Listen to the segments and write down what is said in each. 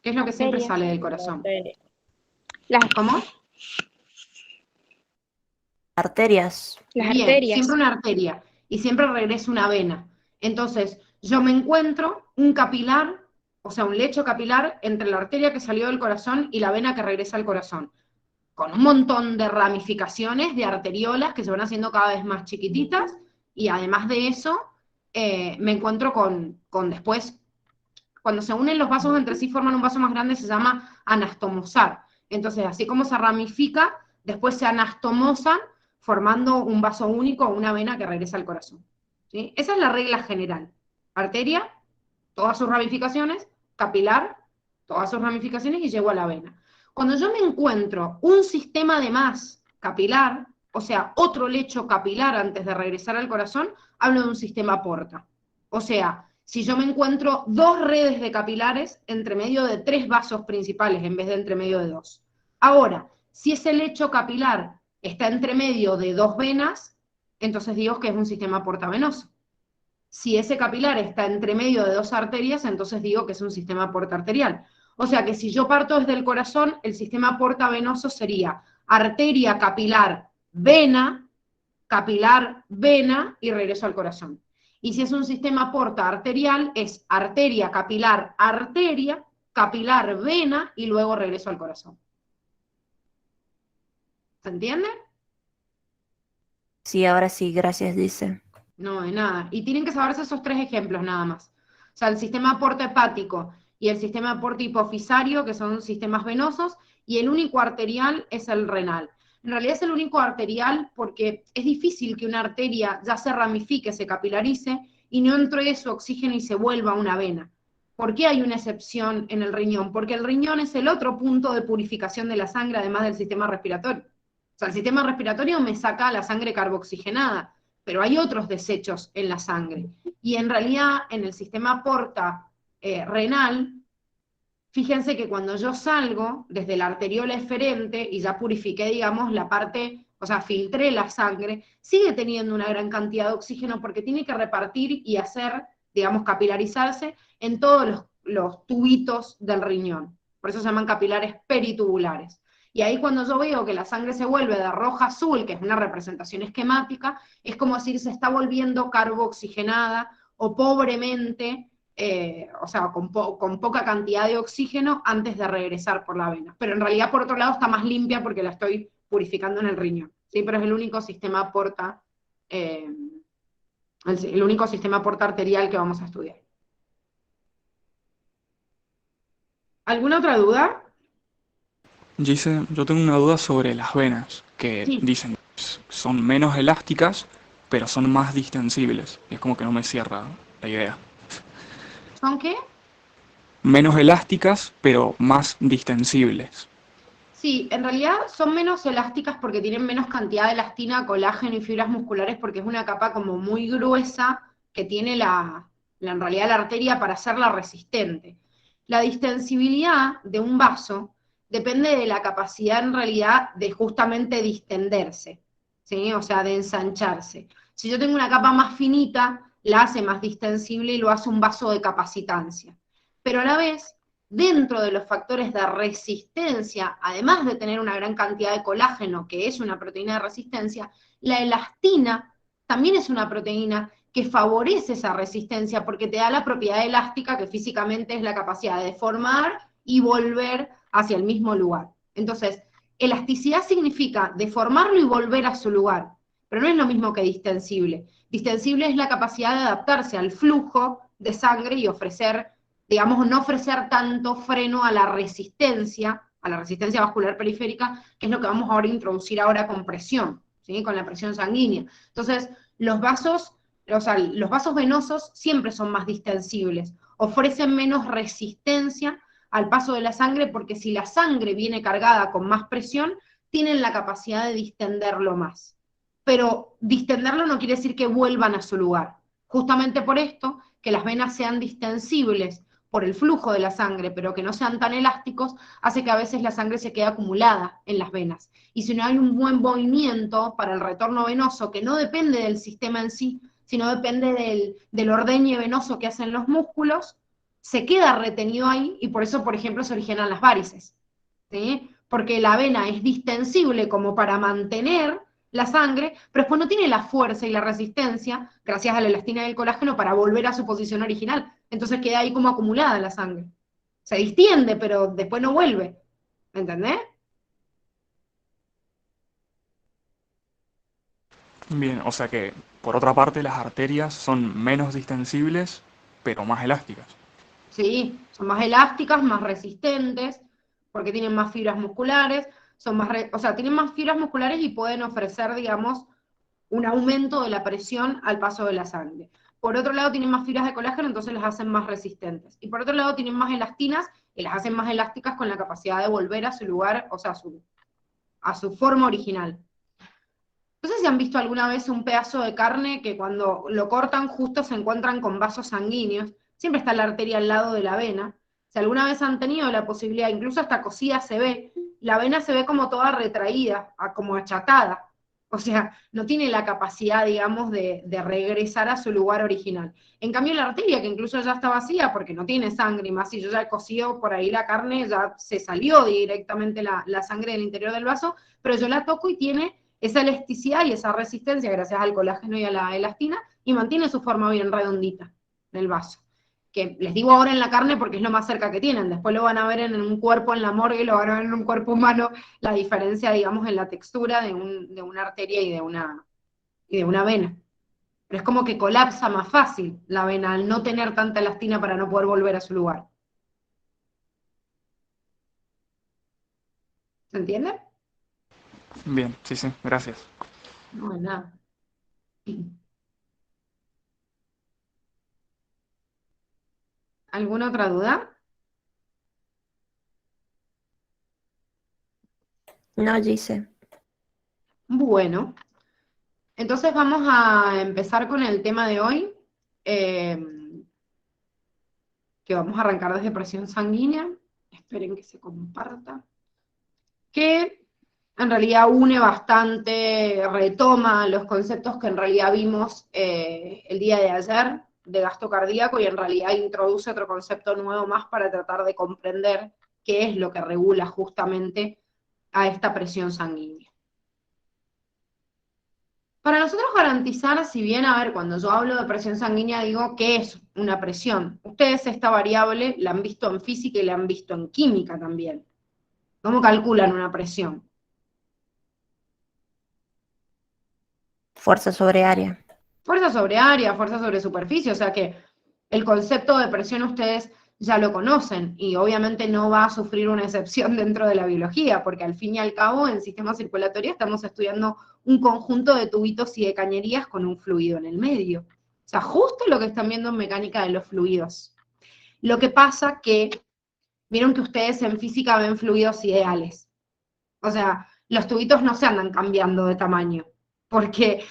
¿Qué es lo que siempre Arterias. sale del corazón? Las, ¿Cómo? Arterias. las Bien, arterias. siempre una arteria y siempre regresa una vena. Entonces, yo me encuentro un capilar, o sea, un lecho capilar entre la arteria que salió del corazón y la vena que regresa al corazón, con un montón de ramificaciones de arteriolas que se van haciendo cada vez más chiquititas, y además de eso, me encuentro con después, cuando se unen los vasos entre sí, forman un vaso más grande, se llama anastomosar. Entonces, así como se ramifica, después se anastomosan, formando un vaso único o una vena que regresa al corazón. ¿Sí? Esa es la regla general. Arteria, todas sus ramificaciones, capilar, todas sus ramificaciones, y llego a la vena. Cuando yo me encuentro un sistema de más capilar, o sea, otro lecho capilar antes de regresar al corazón, hablo de un sistema porta. O sea, si yo me encuentro dos redes de capilares entre medio de tres vasos principales en vez de entre medio de dos. Ahora, si ese lecho capilar está entre medio de dos venas, entonces digo que es un sistema portavenoso. Si ese capilar está entre medio de dos arterias, entonces digo que es un sistema portaarterial. O sea que si yo parto desde el corazón, el sistema portavenoso sería arteria, capilar, vena y regreso al corazón. Y si es un sistema portaarterial, es arteria, arteria, capilar, vena y luego regreso al corazón. ¿Se entiende? Sí, ahora sí, gracias, dice. No, de nada. Y tienen que saberse esos tres ejemplos nada más. O sea, el sistema porta-hepático y el sistema porta-hipofisario, que son sistemas venosos, y el único arterial es el renal. En realidad es el único arterial porque es difícil que una arteria ya se ramifique, se capilarice, y no entre su oxígeno y se vuelva una vena. ¿Por qué hay una excepción en el riñón? Porque el riñón es el otro punto de purificación de la sangre, además del sistema respiratorio. O sea, el sistema respiratorio me saca la sangre carboxigenada, pero hay otros desechos en la sangre. Y en realidad, en el sistema porta renal, fíjense que cuando yo salgo desde la arteriola eferente y ya purifiqué, digamos, la parte, o sea, filtré la sangre, sigue teniendo una gran cantidad de oxígeno porque tiene que repartir y hacer, digamos, capilarizarse en todos los tubitos del riñón. Por eso se llaman capilares peritubulares. Y ahí cuando yo veo que la sangre se vuelve de roja a azul, que es una representación esquemática, es como si se está volviendo carboxigenada o pobremente, o sea, con poca cantidad de oxígeno antes de regresar por la vena. Pero en realidad, por otro lado, está más limpia porque la estoy purificando en el riñón. ¿Sí? Pero es el único sistema porta, el único sistema porta arterial que vamos a estudiar. ¿Alguna otra duda? Dice, yo tengo una duda sobre las venas, que Sí. dicen que son menos elásticas, pero son más distensibles. Es como que no me cierra la idea. ¿Son qué? Menos elásticas, pero más distensibles. Sí, en realidad son menos elásticas porque tienen menos cantidad de elastina, colágeno y fibras musculares, porque es una capa como muy gruesa que tiene en realidad la arteria para hacerla resistente. La distensibilidad de un vaso depende de la capacidad en realidad de justamente distenderse, ¿sí? O sea, de ensancharse. Si yo tengo una capa más finita, la hace más distensible y lo hace un vaso de capacitancia. Pero a la vez, dentro de los factores de resistencia, además de tener una gran cantidad de colágeno, que es una proteína de resistencia, la elastina también es una proteína que favorece esa resistencia porque te da la propiedad elástica, que físicamente es la capacidad de deformar y volver hacia el mismo lugar. Entonces, elasticidad significa deformarlo y volver a su lugar, pero no es lo mismo que distensible. Distensible es la capacidad de adaptarse al flujo de sangre y ofrecer, digamos, no ofrecer tanto freno a la resistencia vascular periférica, que es lo que vamos ahora a introducir ahora con presión, ¿sí? Con la presión sanguínea. Entonces, los vasos venosos siempre son más distensibles, ofrecen menos resistencia al paso de la sangre, porque si la sangre viene cargada con más presión, tienen la capacidad de distenderlo más. Pero distenderlo no quiere decir que vuelvan a su lugar. Justamente por esto, que las venas sean distensibles por el flujo de la sangre, pero que no sean tan elásticos, hace que a veces la sangre se quede acumulada en las venas. Y si no hay un buen movimiento para el retorno venoso, que no depende del sistema en sí, sino depende del ordeñe venoso que hacen los músculos, se queda retenido ahí y por eso, por ejemplo, se originan las varices, ¿sí? Porque la vena es distensible como para mantener la sangre, pero después no tiene la fuerza y la resistencia, gracias a la elastina y el colágeno, para volver a su posición original. Entonces queda ahí como acumulada la sangre. Se distiende, pero después no vuelve. ¿Me entendés? Bien, o sea que, por otra parte, las arterias son menos distensibles, pero más elásticas. Sí, son más elásticas, más resistentes, porque tienen más fibras musculares, son más, o sea, tienen más fibras musculares y pueden ofrecer, digamos, un aumento de la presión al paso de la sangre. Por otro lado, tienen más fibras de colágeno, entonces las hacen más resistentes. Y por otro lado, tienen más elastinas y las hacen más elásticas con la capacidad de volver a su lugar, o sea, a su forma original. No sé si han visto alguna vez un pedazo de carne que cuando lo cortan justo se encuentran con vasos sanguíneos. Siempre está la arteria al lado de la vena. Si alguna vez han tenido la posibilidad, incluso hasta cosida se ve, la vena se ve como toda retraída, como achatada. O sea, no tiene la capacidad, digamos, de regresar a su lugar original. En cambio, la arteria, que incluso ya está vacía porque no tiene sangre, y más si yo ya he cocido por ahí la carne, ya se salió directamente la sangre del interior del vaso, pero yo la toco y tiene esa elasticidad y esa resistencia gracias al colágeno y a la elastina, y mantiene su forma bien redondita del vaso. Que les digo ahora en la carne porque es lo más cerca que tienen, después lo van a ver en un cuerpo en la morgue, lo van a ver en un cuerpo humano, la diferencia, digamos, en la textura de una arteria y de una vena. Pero es como que colapsa más fácil la vena al no tener tanta elastina para no poder volver a su lugar. ¿Se entiende? Bien, sí, sí, gracias. No, nada. ¿Alguna otra duda? No, Gise. Bueno, entonces vamos a empezar con el tema de hoy, eh, que vamos a arrancar desde presión sanguínea. Esperen que se comparta. Que en realidad une bastante, retoma los conceptos que en realidad vimos el día de ayer de gasto cardíaco y en realidad introduce otro concepto nuevo más para tratar de comprender qué es lo que regula justamente a esta presión sanguínea. Para nosotros garantizar, si bien, a ver, cuando yo hablo de presión sanguínea digo ¿qué es una presión? Ustedes esta variable la han visto en física y la han visto en química también. ¿Cómo calculan una presión? Fuerza sobre área. Fuerza sobre área, fuerza sobre superficie, o sea que el concepto de presión ustedes ya lo conocen y obviamente no va a sufrir una excepción dentro de la biología, porque al fin y al cabo en sistema circulatorio estamos estudiando un conjunto de tubitos y de cañerías con un fluido en el medio. O sea, justo lo que están viendo en mecánica de los fluidos. Lo que pasa que, vieron que ustedes en física ven fluidos ideales. O sea, los tubitos no se andan cambiando de tamaño, porque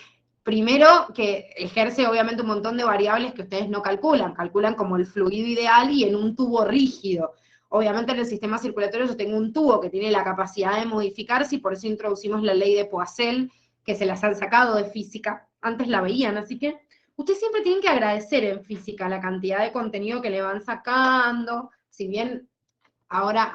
primero que ejerce obviamente un montón de variables que ustedes no calculan, calculan como el fluido ideal y en un tubo rígido. Obviamente en el sistema circulatorio yo tengo un tubo que tiene la capacidad de modificarse y por eso introducimos la ley de Poiseuille, que se las han sacado de física, antes la veían, así que ustedes siempre tienen que agradecer en física la cantidad de contenido que le van sacando, si bien ahora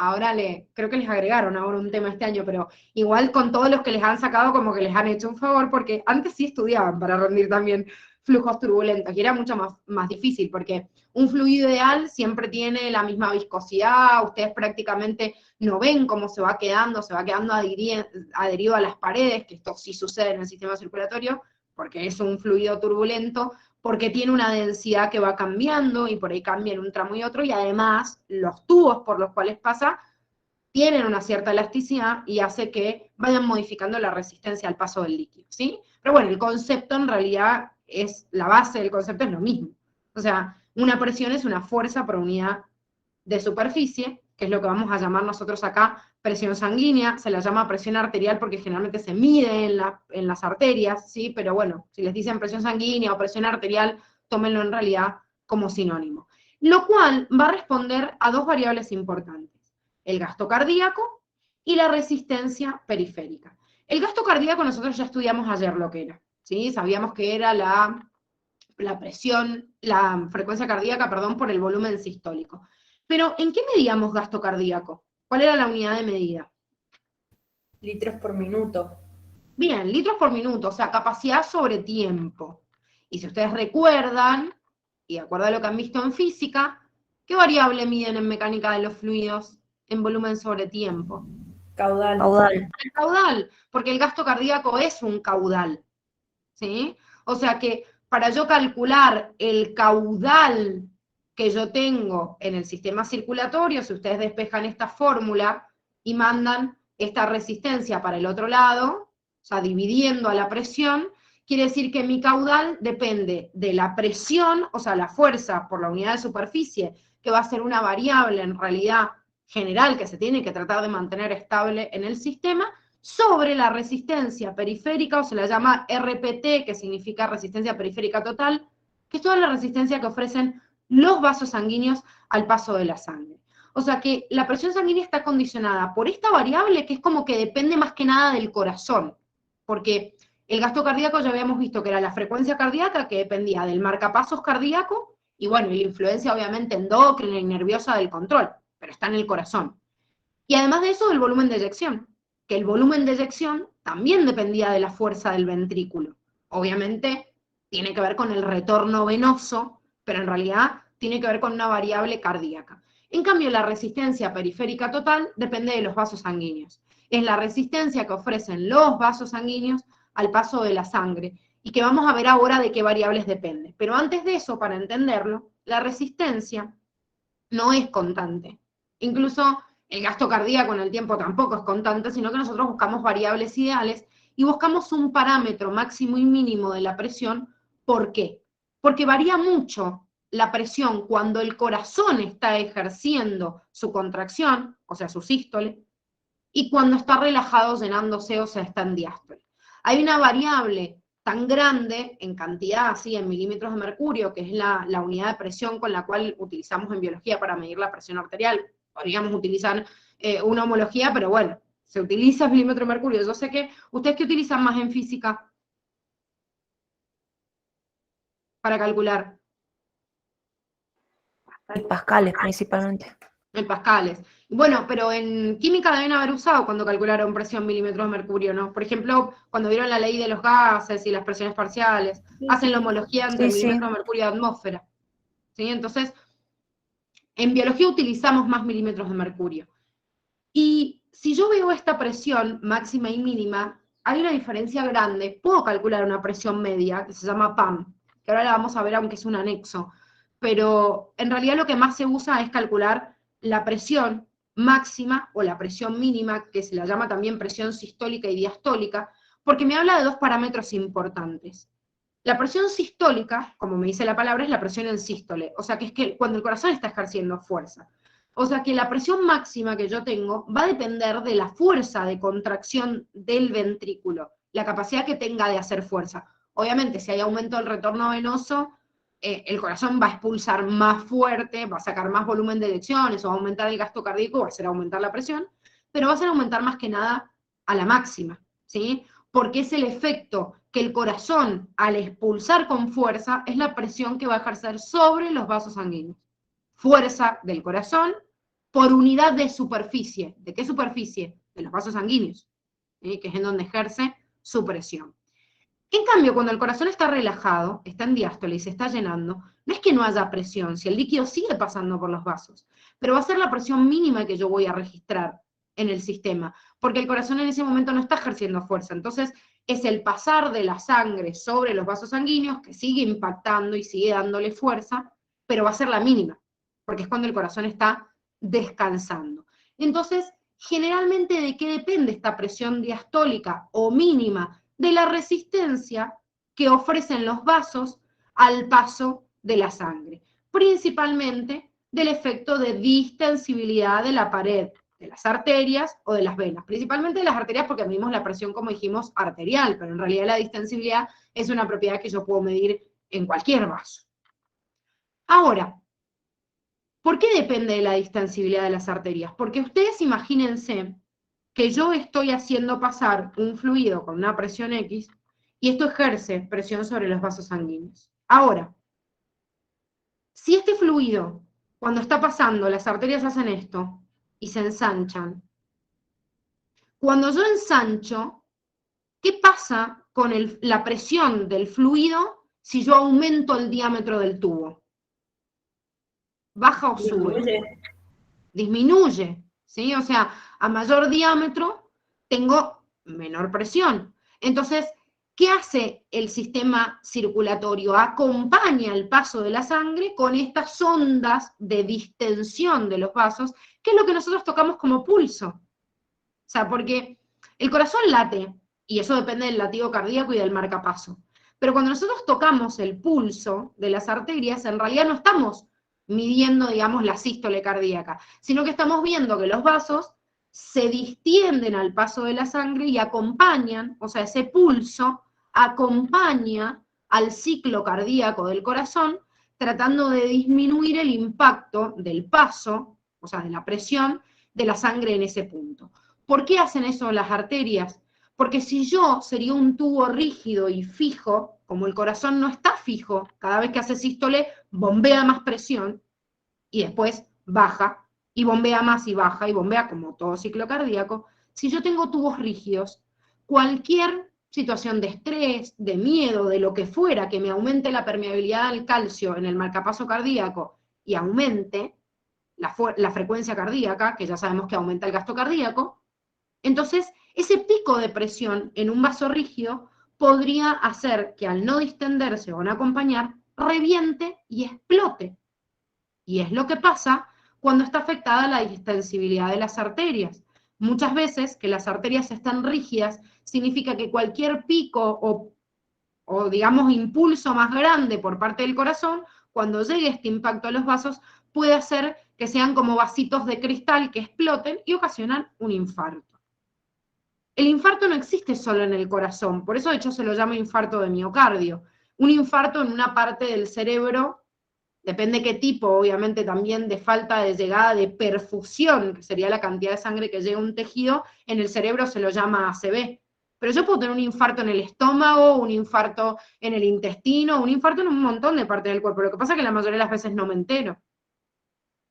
creo que les agregaron ahora un tema este año, pero igual con todos los que les han sacado como que les han hecho un favor, porque antes sí estudiaban para rendir también flujos turbulentos, y era mucho más difícil, porque un fluido ideal siempre tiene la misma viscosidad, ustedes prácticamente no ven cómo se va quedando adherido a las paredes, que esto sí sucede en el sistema circulatorio, porque es un fluido turbulento, porque tiene una densidad que va cambiando y por ahí cambia en un tramo y otro, y además los tubos por los cuales pasa tienen una cierta elasticidad y hace que vayan modificando la resistencia al paso del líquido, ¿sí? Pero bueno, el concepto en realidad la base del concepto es lo mismo. O sea, una presión es una fuerza por unidad de superficie, que es lo que vamos a llamar nosotros acá presión sanguínea, se la llama presión arterial porque generalmente se mide en las arterias, ¿sí? Pero bueno, si les dicen presión sanguínea o presión arterial, tómenlo en realidad como sinónimo. Lo cual va a responder a dos variables importantes, el gasto cardíaco y la resistencia periférica. El gasto cardíaco nosotros ya estudiamos ayer lo que era, ¿sí? Sabíamos que era la la presión, la frecuencia cardíaca, perdón, por el volumen sistólico. Pero, ¿en qué medíamos gasto cardíaco? ¿Cuál era la unidad de medida? Litros por minuto. Bien, litros por minuto, o sea, capacidad sobre tiempo. Y si ustedes recuerdan, y de acuerdo a lo que han visto en física, ¿qué variable miden en mecánica de los fluidos en volumen sobre tiempo? Caudal. Caudal. El caudal, porque el gasto cardíaco es un caudal, ¿sí? O sea que para yo calcular el caudal que yo tengo en el sistema circulatorio, si ustedes despejan esta fórmula y mandan esta resistencia para el otro lado, o sea, dividiendo a la presión, quiere decir que mi caudal depende de la presión, o sea, la fuerza por la unidad de superficie, que va a ser una variable en realidad general que se tiene que tratar de mantener estable en el sistema, sobre la resistencia periférica, o se la llama RPT, que significa resistencia periférica total, que es toda la resistencia que ofrecen los vasos sanguíneos al paso de la sangre. O sea que la presión sanguínea está condicionada por esta variable que es como que depende más que nada del corazón, porque el gasto cardíaco ya habíamos visto que era la frecuencia cardíaca que dependía del marcapasos cardíaco y bueno, y la influencia obviamente endocrina y nerviosa del control, pero está en el corazón. Y además de eso, del volumen de eyección, que el volumen de eyección también dependía de la fuerza del ventrículo. Obviamente tiene que ver con el retorno venoso, pero en realidad tiene que ver con una variable cardíaca. En cambio, la resistencia periférica total depende de los vasos sanguíneos. Es la resistencia que ofrecen los vasos sanguíneos al paso de la sangre, y que vamos a ver ahora de qué variables depende. Pero antes de eso, para entenderlo, la resistencia no es constante. Incluso el gasto cardíaco en el tiempo tampoco es constante, sino que nosotros buscamos variables ideales y buscamos un parámetro máximo y mínimo de la presión. ¿Por qué? Porque varía mucho la presión cuando el corazón está ejerciendo su contracción, o sea, su sístole, y cuando está relajado llenándose, o sea, está en diástole. Hay una variable tan grande en cantidad, así en milímetros de mercurio, que es la unidad de presión con la cual utilizamos en biología para medir la presión arterial. Podríamos utilizar una homología, pero bueno, se utiliza milímetro de mercurio. Yo sé que, ¿ustedes qué utilizan más en física para calcular? Y pascales principalmente. En pascales. Bueno, pero en química deben haber usado cuando calcularon presión milímetros de mercurio, ¿no? Por ejemplo, cuando vieron la ley de los gases y las presiones parciales, hacen la homología entre milímetros de mercurio y atmósfera. ¿Sí? Entonces, en biología utilizamos más milímetros de mercurio. Y si yo veo esta presión máxima y mínima, hay una diferencia grande. Puedo calcular una presión media, que se llama PAM, que ahora la vamos a ver aunque es un anexo, pero en realidad lo que más se usa es calcular la presión máxima o la presión mínima, que se la llama también presión sistólica y diastólica, porque me habla de dos parámetros importantes. La presión sistólica, como me dice la palabra, es la presión en sístole, o sea que es que cuando el corazón está ejerciendo fuerza. O sea que la presión máxima que yo tengo va a depender de la fuerza de contracción del ventrículo, la capacidad que tenga de hacer fuerza. Obviamente, si hay aumento del retorno venoso, el corazón va a expulsar más fuerte, va a sacar más volumen de eyecciones, o va a aumentar el gasto cardíaco, va a hacer aumentar la presión, pero va a hacer aumentar más que nada a la máxima, ¿sí? Porque es el efecto que el corazón, al expulsar con fuerza, es la presión que va a ejercer sobre los vasos sanguíneos. Fuerza del corazón por unidad de superficie. ¿De qué superficie? De los vasos sanguíneos, que es en donde ejerce su presión. En cambio, cuando el corazón está relajado, está en diástole y se está llenando, no es que no haya presión, si el líquido sigue pasando por los vasos, pero va a ser la presión mínima que yo voy a registrar en el sistema, porque el corazón en ese momento no está ejerciendo fuerza. Entonces, es el pasar de la sangre sobre los vasos sanguíneos que sigue impactando y sigue dándole fuerza, pero va a ser la mínima, porque es cuando el corazón está descansando. Entonces, generalmente, ¿de qué depende esta presión diastólica o mínima? De la resistencia que ofrecen los vasos al paso de la sangre, principalmente del efecto de distensibilidad de la pared de las arterias o de las venas, principalmente de las arterias porque medimos la presión, como dijimos, arterial, pero en realidad la distensibilidad es una propiedad que yo puedo medir en cualquier vaso. Ahora, ¿por qué depende de la distensibilidad de las arterias? Porque ustedes imagínense que yo estoy haciendo pasar un fluido con una presión X y esto ejerce presión sobre los vasos sanguíneos. Ahora, si este fluido, cuando está pasando, las arterias hacen esto y se ensanchan. Cuando yo ensancho, ¿qué pasa con la presión del fluido si yo aumento el diámetro del tubo? ¿Baja o sube? Disminuye. Disminuye, ¿sí? O sea, a mayor diámetro tengo menor presión. Entonces, ¿qué hace el sistema circulatorio? Acompaña el paso de la sangre con estas ondas de distensión de los vasos, que es lo que nosotros tocamos como pulso. O sea, porque el corazón late, y eso depende del latido cardíaco y del marcapaso. Pero cuando nosotros tocamos el pulso de las arterias, en realidad no estamos midiendo, digamos, la sístole cardíaca, sino que estamos viendo que los vasos se distienden al paso de la sangre y acompañan, o sea, ese pulso acompaña al ciclo cardíaco del corazón, tratando de disminuir el impacto del paso, o sea, de la presión de la sangre en ese punto. ¿Por qué hacen eso las arterias? Porque si yo sería un tubo rígido y fijo, como el corazón no está fijo, cada vez que hace sístole bombea más presión y después baja, y bombea más y baja, y bombea como todo ciclo cardíaco. Si yo tengo tubos rígidos, cualquier situación de estrés, de miedo, de lo que fuera, que me aumente la permeabilidad al calcio en el marcapaso cardíaco y aumente la frecuencia cardíaca, que ya sabemos que aumenta el gasto cardíaco, entonces ese pico de presión en un vaso rígido podría hacer que al no distenderse o no acompañar, reviente y explote. Y es lo que pasa cuando está afectada la distensibilidad de las arterias. Muchas veces que las arterias están rígidas significa que cualquier pico o digamos impulso más grande por parte del corazón, cuando llegue este impacto a los vasos, puede hacer que sean como vasitos de cristal que exploten y ocasionan un infarto. El infarto no existe solo en el corazón, por eso de hecho se lo llama infarto de miocardio. Un infarto en una parte del cerebro, depende qué tipo, obviamente también de falta de llegada de perfusión, que sería la cantidad de sangre que llega a un tejido, en el cerebro se lo llama ACV. Pero yo puedo tener un infarto en el estómago, un infarto en el intestino, un infarto en un montón de partes del cuerpo. Lo que pasa es que la mayoría de las veces no me entero.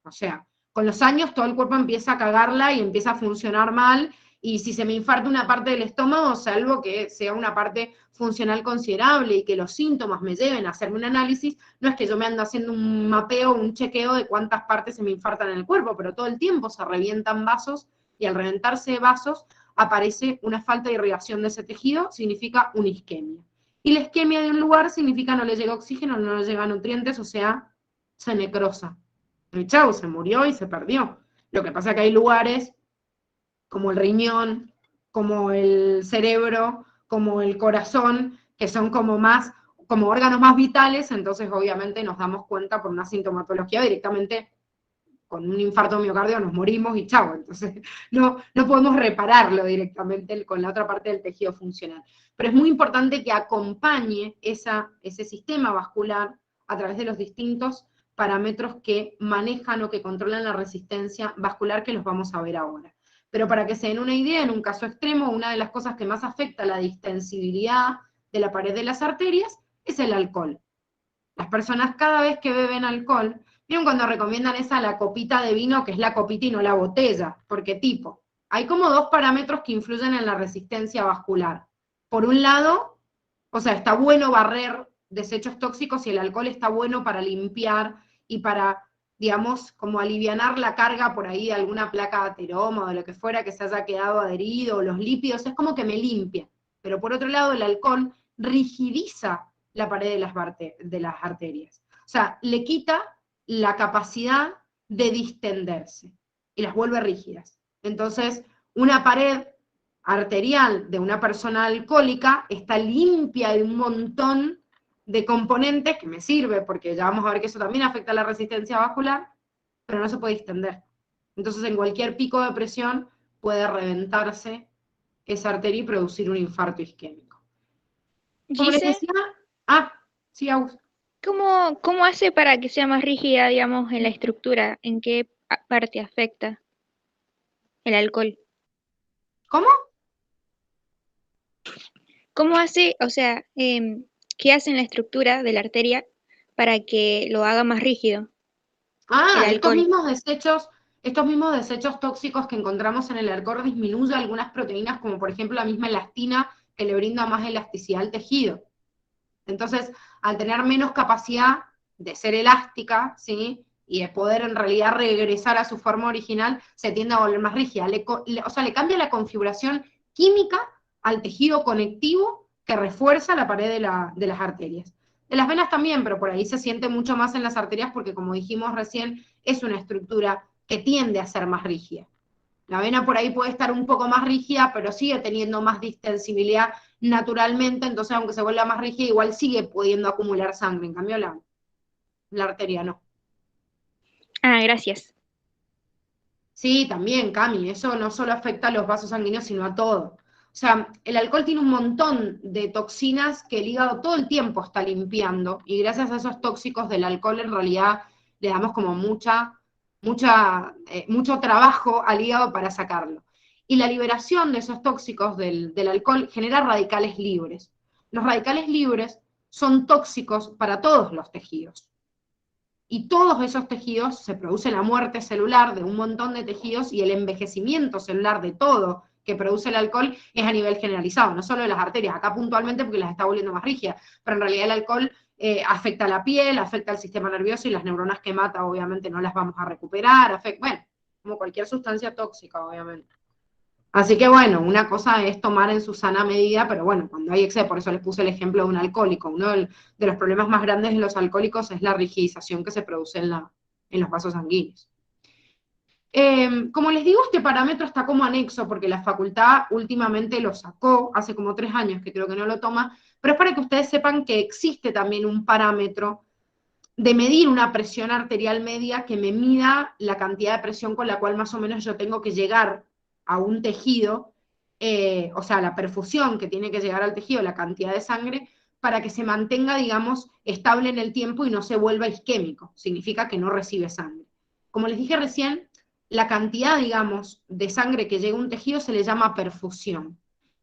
O sea, con los años todo el cuerpo empieza a cagarla y empieza a funcionar mal, y si se me infarta una parte del estómago, salvo que sea una parte funcional considerable y que los síntomas me lleven a hacerme un análisis, no es que yo me ando haciendo un mapeo, un chequeo de cuántas partes se me infartan en el cuerpo, pero todo el tiempo se revientan vasos, y al reventarse vasos aparece una falta de irrigación de ese tejido, significa una isquemia. Y la isquemia de un lugar significa no le llega oxígeno, no le llega nutrientes, o sea, se necrosa. Y chau, se murió y se perdió. Lo que pasa es que hay lugares como el riñón, como el cerebro, como el corazón, que son como más, como órganos más vitales, entonces obviamente nos damos cuenta por una sintomatología directamente con un infarto miocardio nos morimos y chau, entonces no podemos repararlo directamente con la otra parte del tejido funcional. Pero es muy importante que acompañe ese sistema vascular a través de los distintos parámetros que manejan o que controlan la resistencia vascular, que los vamos a ver ahora. Pero para que se den una idea, en un caso extremo, una de las cosas que más afecta la distensibilidad de la pared de las arterias es el alcohol. Las personas cada vez que beben alcohol, ¿vieron cuando recomiendan esa la copita de vino, que es la copita y no la botella? Porque tipo, hay como dos parámetros que influyen en la resistencia vascular. Por un lado, o sea, está bueno barrer desechos tóxicos y el alcohol está bueno para limpiar y para, digamos, como alivianar la carga por ahí de alguna placa de ateroma o de lo que fuera que se haya quedado adherido, o los lípidos, es como que me limpia. Pero por otro lado, el alcohol rigidiza la pared de las arterias. O sea, le quita la capacidad de distenderse y las vuelve rígidas. Entonces, una pared arterial de una persona alcohólica está limpia de un montón de componentes que me sirve, porque ya vamos a ver que eso también afecta a la resistencia vascular, pero no se puede distender. Entonces, en cualquier pico de presión puede reventarse esa arteria y producir un infarto isquémico. Como les Gise, decía, sí, Agus. ¿cómo hace para que sea más rígida, digamos, en la estructura? ¿En qué parte afecta el alcohol? ¿Cómo? ¿Cómo hace, o sea, ¿qué hace en la estructura de la arteria para que lo haga más rígido? El alcohol. Estos mismos desechos tóxicos que encontramos en el alcohol disminuyen algunas proteínas, como por ejemplo la misma elastina, que le brinda más elasticidad al tejido. Entonces, al tener menos capacidad de ser elástica, ¿sí?, y de poder en realidad regresar a su forma original, se tiende a volver más rígida. O sea, le cambia la configuración química al tejido conectivo que refuerza la pared de las arterias. De las venas también, pero por ahí se siente mucho más en las arterias porque, como dijimos recién, es una estructura que tiende a ser más rígida. La vena por ahí puede estar un poco más rígida, pero sigue teniendo más distensibilidad naturalmente, entonces aunque se vuelva más rígida, igual sigue pudiendo acumular sangre. En cambio, la arteria no. Ah, gracias. Sí, también, Cami, eso no solo afecta a los vasos sanguíneos, sino a todo. O sea, el alcohol tiene un montón de toxinas que el hígado todo el tiempo está limpiando, y gracias a esos tóxicos del alcohol en realidad le damos como mucho trabajo al hígado para sacarlo. Y la liberación de esos tóxicos del alcohol genera radicales libres. Los radicales libres son tóxicos para todos los tejidos. Y todos esos tejidos, se produce la muerte celular de un montón de tejidos y el envejecimiento celular de todo que produce el alcohol es a nivel generalizado, no solo de las arterias, acá puntualmente porque las está volviendo más rígidas, pero en realidad el alcohol afecta a la piel, afecta al sistema nervioso y las neuronas que mata obviamente no las vamos a recuperar, bueno, como cualquier sustancia tóxica obviamente. Así que bueno, una cosa es tomar en su sana medida, pero bueno, cuando hay exceso, por eso les puse el ejemplo de un alcohólico. Uno de los problemas más grandes de los alcohólicos es la rigidización que se produce en los vasos sanguíneos. Como les digo, este parámetro está como anexo, porque la facultad últimamente lo sacó, hace como 3 años que creo que no lo toma, pero es para que ustedes sepan que existe también un parámetro de medir una presión arterial media que me mida la cantidad de presión con la cual más o menos yo tengo que llegar a un tejido, o sea, la perfusión que tiene que llegar al tejido, la cantidad de sangre, para que se mantenga, digamos, estable en el tiempo y no se vuelva isquémico. Significa que no recibe sangre. Como les dije recién, la cantidad, digamos, de sangre que llega a un tejido se le llama perfusión.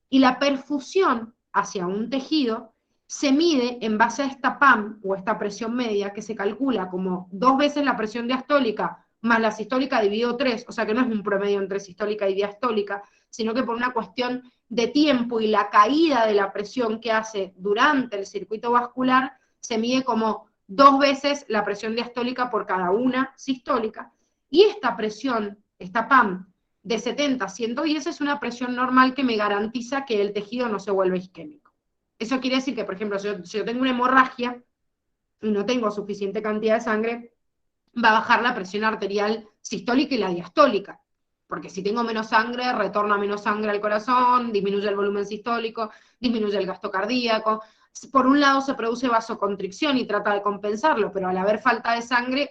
Y la perfusión hacia un tejido se mide en base a esta PAM, o esta presión media, que se calcula como 2 veces la presión diastólica más la sistólica dividido 3, o sea que no es un promedio entre sistólica y diastólica, sino que por una cuestión de tiempo y la caída de la presión que hace durante el circuito vascular, se mide como 2 veces la presión diastólica por cada una sistólica, y esta presión, esta PAM, de 70 a 110 es una presión normal que me garantiza que el tejido no se vuelve isquémico. Eso quiere decir que, por ejemplo, si yo tengo una hemorragia y no tengo suficiente cantidad de sangre, va a bajar la presión arterial sistólica y la diastólica. Porque si tengo menos sangre, retorna menos sangre al corazón, disminuye el volumen sistólico, disminuye el gasto cardíaco. Por un lado se produce vasoconstricción y trata de compensarlo, pero al haber falta de sangre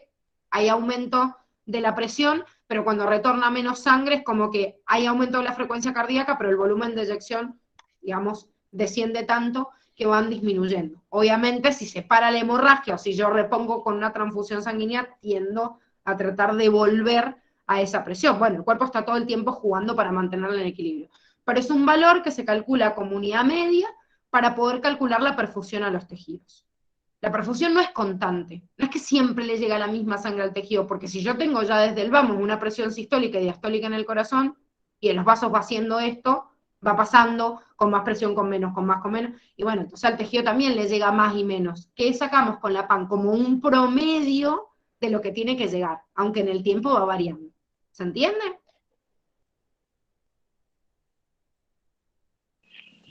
hay aumento de la presión, pero cuando retorna menos sangre es como que hay aumento de la frecuencia cardíaca, pero el volumen de eyección, digamos, desciende tanto que van disminuyendo. Obviamente, si se para la hemorragia o si yo repongo con una transfusión sanguínea, tiendo a tratar de volver a esa presión. Bueno, el cuerpo está todo el tiempo jugando para mantenerla en equilibrio. Pero es un valor que se calcula como unidad media para poder calcular la perfusión a los tejidos. La perfusión no es constante, no es que siempre le llega la misma sangre al tejido, porque si yo tengo ya desde el vamos una presión sistólica y diastólica en el corazón, y en los vasos va haciendo esto, va pasando con más presión, con menos, con más, con menos, y bueno, entonces al tejido también le llega más y menos. ¿Qué sacamos con la PAN? Como un promedio de lo que tiene que llegar, aunque en el tiempo va variando. ¿Se entiende?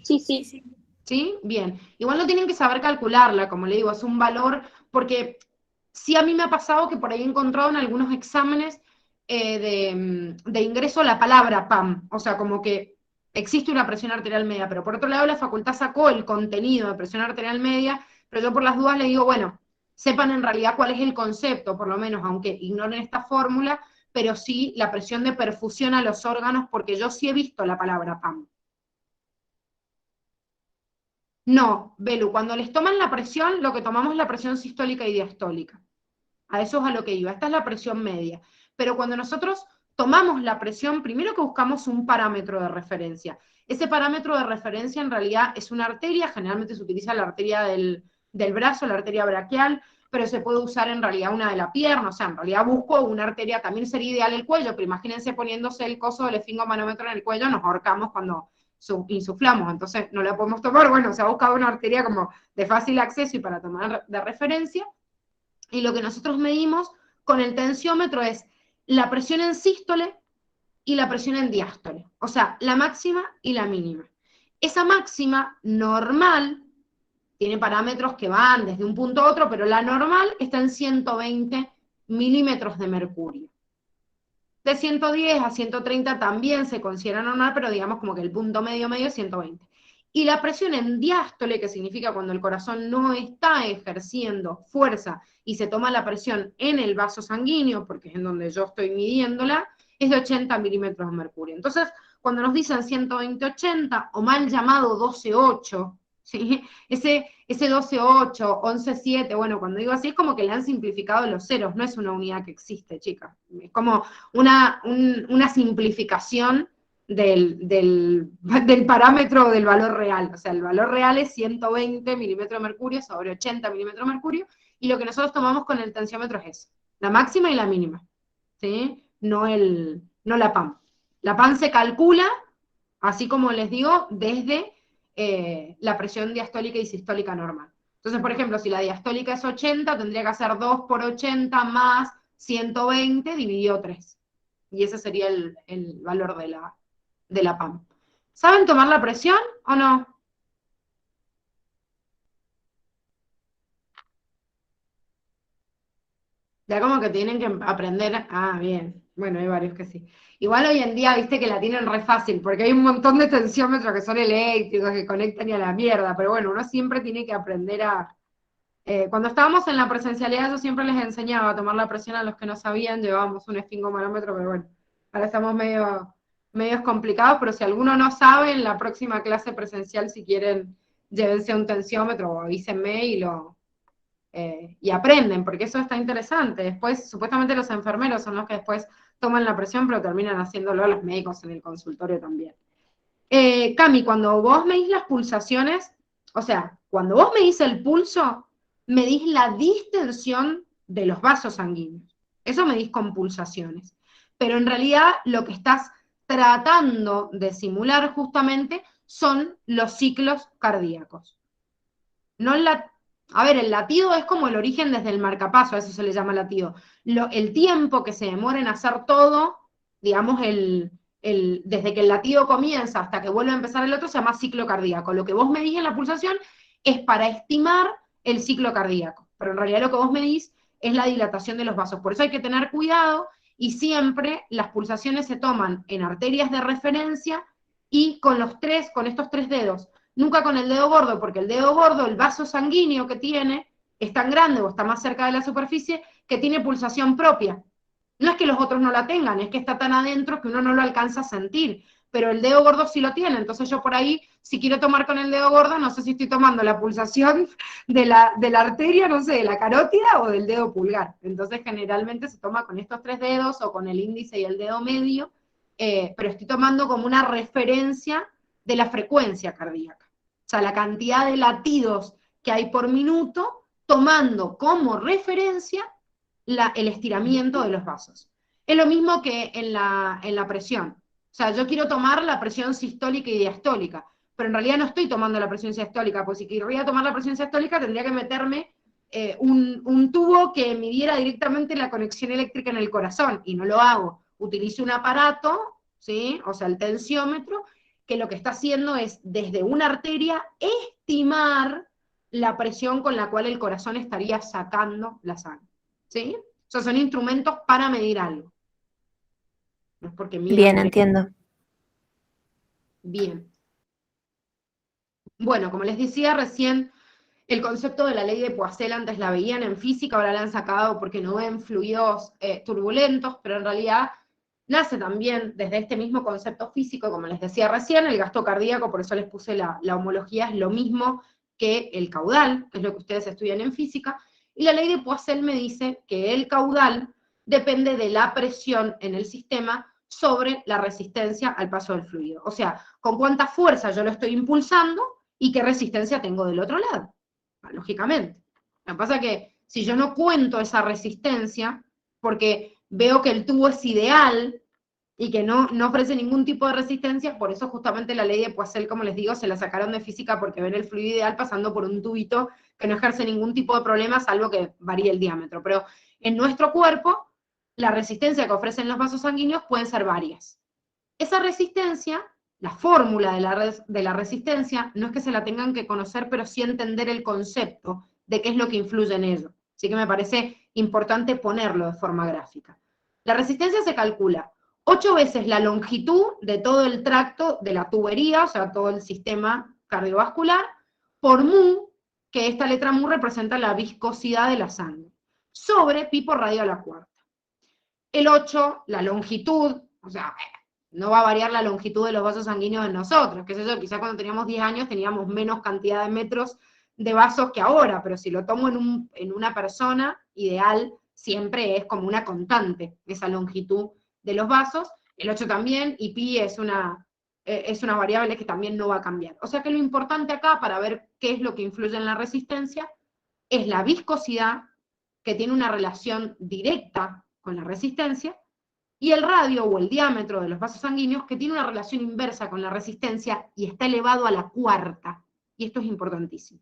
Sí, sí. ¿Sí? Bien. Igual no tienen que saber calcularla, como le digo, es un valor, porque sí a mí me ha pasado que por ahí he encontrado en algunos exámenes de ingreso la palabra PAM, o sea, como que existe una presión arterial media, pero por otro lado la facultad sacó el contenido de presión arterial media, pero yo por las dudas le digo, bueno, sepan en realidad cuál es el concepto, por lo menos, aunque ignoren esta fórmula, pero sí la presión de perfusión a los órganos, porque yo sí he visto la palabra PAM. No, Belu, cuando les toman la presión, lo que tomamos es la presión sistólica y diastólica. A eso es a lo que iba. Esta es la presión media. Pero cuando nosotros tomamos la presión, primero que buscamos un parámetro de referencia. Ese parámetro de referencia en realidad es una arteria, generalmente se utiliza la arteria del brazo, la arteria braquial, pero se puede usar en realidad una de la pierna, o sea, en realidad busco una arteria, también sería ideal el cuello, pero imagínense poniéndose el coso del esfingomanómetro en el cuello, nos ahorcamos cuando insuflamos, entonces no la podemos tomar, bueno, se ha buscado una arteria como de fácil acceso y para tomar de referencia, y lo que nosotros medimos con el tensiómetro es la presión en sístole y la presión en diástole, o sea, la máxima y la mínima. Esa máxima normal tiene parámetros que van desde un punto a otro, pero la normal está en 120 milímetros de mercurio. De 110 a 130 también se considera normal, pero digamos como que el punto medio es 120. Y la presión en diástole, que significa cuando el corazón no está ejerciendo fuerza y se toma la presión en el vaso sanguíneo, porque es en donde yo estoy midiéndola, es de 80 milímetros de mercurio. Entonces, cuando nos dicen 120-80 o mal llamado 12-8, ¿sí? Ese 12-8, 11-7, bueno, cuando digo así es como que le han simplificado los ceros, no es una unidad que existe, chicas. Es como una simplificación del parámetro del valor real. O sea, el valor real es 120 milímetros de mercurio sobre 80 milímetros de mercurio, y lo que nosotros tomamos con el tensiómetro es eso, la máxima y la mínima, ¿sí? No la PAM. La PAM se calcula, así como les digo, desde la presión diastólica y sistólica normal. Entonces, por ejemplo, si la diastólica es 80, tendría que hacer 2 por 80 más 120 dividido 3. Y ese sería el valor de la PAM. ¿Saben tomar la presión o no? Ya como que tienen que aprender. Ah, bien. Bueno, hay varios que sí. Igual hoy en día, viste que la tienen re fácil, porque hay un montón de tensiómetros que son eléctricos, que conectan y a la mierda, pero bueno, uno siempre tiene que aprender a... cuando estábamos en la presencialidad, yo siempre les enseñaba a tomar la presión a los que no sabían, llevábamos un esfingomanómetro, pero bueno, ahora estamos medio complicados, pero si alguno no sabe, en la próxima clase presencial, si quieren, llévense un tensiómetro o avísenme y aprenden, porque eso está interesante. Después, supuestamente los enfermeros son los que después toman la presión, pero terminan haciéndolo los médicos en el consultorio también. Cami, cuando vos medís las pulsaciones, o sea, cuando vos medís el pulso, medís la distensión de los vasos sanguíneos. Eso medís con pulsaciones. Pero en realidad lo que estás tratando de simular justamente son los ciclos cardíacos. No a ver, el latido es como el origen desde el marcapaso, a eso se le llama latido. El tiempo que se demora en hacer todo, digamos, desde que el latido comienza hasta que vuelve a empezar el otro, se llama ciclo cardíaco. Lo que vos medís en la pulsación es para estimar el ciclo cardíaco, pero en realidad lo que vos medís es la dilatación de los vasos. Por eso hay que tener cuidado, y siempre las pulsaciones se toman en arterias de referencia y con estos tres dedos. Nunca con el dedo gordo, porque el dedo gordo, el vaso sanguíneo que tiene, es tan grande o está más cerca de la superficie que tiene pulsación propia. No es que los otros no la tengan, es que está tan adentro que uno no lo alcanza a sentir, pero el dedo gordo sí lo tiene. Entonces yo por ahí, si quiero tomar con el dedo gordo, no sé si estoy tomando la pulsación de la arteria, no sé, de la carótida o del dedo pulgar. Entonces generalmente se toma con estos tres dedos o con el índice y el dedo medio, pero estoy tomando como una referencia de la frecuencia cardíaca. O sea, la cantidad de latidos que hay por minuto, tomando como referencia el estiramiento de los vasos. Es lo mismo que en la presión. O sea, yo quiero tomar la presión sistólica y diastólica, pero en realidad no estoy tomando la presión sistólica, pues si querría tomar la presión sistólica tendría que meterme un tubo que midiera directamente la conexión eléctrica en el corazón, y no lo hago. Utilizo un aparato, ¿sí? O sea, el tensiómetro, que lo que está haciendo es, desde una arteria, estimar la presión con la cual el corazón estaría sacando la sangre. ¿Sí? O sea, son instrumentos para medir algo. No es porque Bien, entiendo. Bien. Bueno, como les decía recién, el concepto de la ley de Poiseuille antes la veían en física, ahora la han sacado porque no ven fluidos turbulentos, pero en realidad nace también desde este mismo concepto físico, como les decía recién, el gasto cardíaco, por eso les puse la homología, es lo mismo que el caudal, que es lo que ustedes estudian en física, y la ley de Poiseuille me dice que el caudal depende de la presión en el sistema sobre la resistencia al paso del fluido. O sea, con cuánta fuerza yo lo estoy impulsando y qué resistencia tengo del otro lado, lógicamente. Lo que pasa es que si yo no cuento esa resistencia, porque veo que el tubo es ideal y que no ofrece ningún tipo de resistencia, por eso justamente la ley de Poiseuille, como les digo, se la sacaron de física porque ven el fluido ideal pasando por un tubito que no ejerce ningún tipo de problema, salvo que varíe el diámetro. Pero en nuestro cuerpo, la resistencia que ofrecen los vasos sanguíneos pueden ser varias. Esa resistencia, la fórmula de la resistencia, no es que se la tengan que conocer, pero sí entender el concepto de qué es lo que influye en ello. Así que me parece importante ponerlo de forma gráfica. La resistencia se calcula 8 veces la longitud de todo el tracto de la tubería, o sea, todo el sistema cardiovascular, por mu, que esta letra mu representa la viscosidad de la sangre, sobre pi por radio a la cuarta. El 8, la longitud, o sea, no va a variar la longitud de los vasos sanguíneos en nosotros, qué sé yo, quizá cuando teníamos 10 años teníamos menos cantidad de metros de vasos que ahora, pero si lo tomo en una persona, ideal siempre es como una constante, esa longitud de los vasos. El 8 también, y pi es una variable que también no va a cambiar. O sea que lo importante acá, para ver qué es lo que influye en la resistencia, es la viscosidad, que tiene una relación directa con la resistencia, y el radio o el diámetro de los vasos sanguíneos, que tiene una relación inversa con la resistencia y está elevado a la cuarta. Y esto es importantísimo.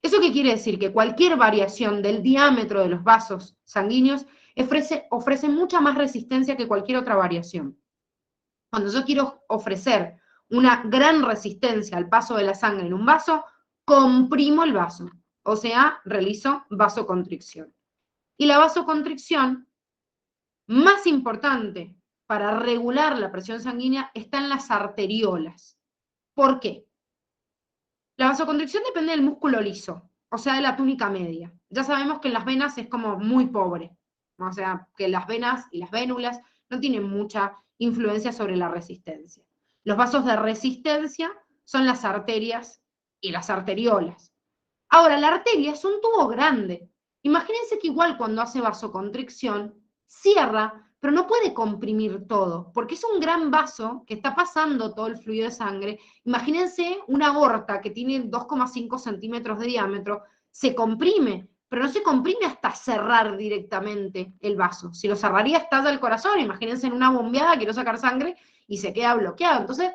¿Eso qué quiere decir? Que cualquier variación del diámetro de los vasos sanguíneos ofrece mucha más resistencia que cualquier otra variación. Cuando yo quiero ofrecer una gran resistencia al paso de la sangre en un vaso, comprimo el vaso, o sea, realizo vasoconstricción. Y la vasoconstricción más importante para regular la presión sanguínea está en las arteriolas. ¿Por qué? La vasoconstricción depende del músculo liso, o sea, de la túnica media. Ya sabemos que en las venas es como muy pobre, o sea, que las venas y las vénulas no tienen mucha influencia sobre la resistencia. Los vasos de resistencia son las arterias y las arteriolas. Ahora, la arteria es un tubo grande. Imagínense que igual cuando hace vasoconstricción, cierra, pero no puede comprimir todo, porque es un gran vaso que está pasando todo el fluido de sangre. Imagínense una aorta que tiene 2,5 centímetros de diámetro, se comprime, pero no se comprime hasta cerrar directamente el vaso. Si lo cerraría, estalla el corazón. Imagínense en una bombeada, quiero sacar sangre y se queda bloqueado. Entonces,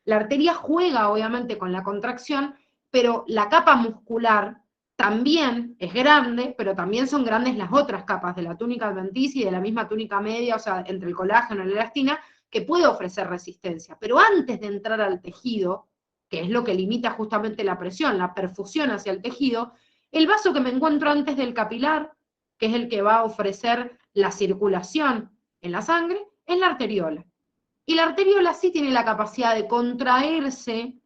la arteria juega obviamente con la contracción, pero la capa muscular también es grande, pero también son grandes las otras capas de la túnica adventicia y de la misma túnica media, o sea, entre el colágeno y la elastina, que puede ofrecer resistencia. Pero antes de entrar al tejido, que es lo que limita justamente la presión, la perfusión hacia el tejido, el vaso que me encuentro antes del capilar, que es el que va a ofrecer la circulación en la sangre, es la arteriola. Y la arteriola sí tiene la capacidad de contraerse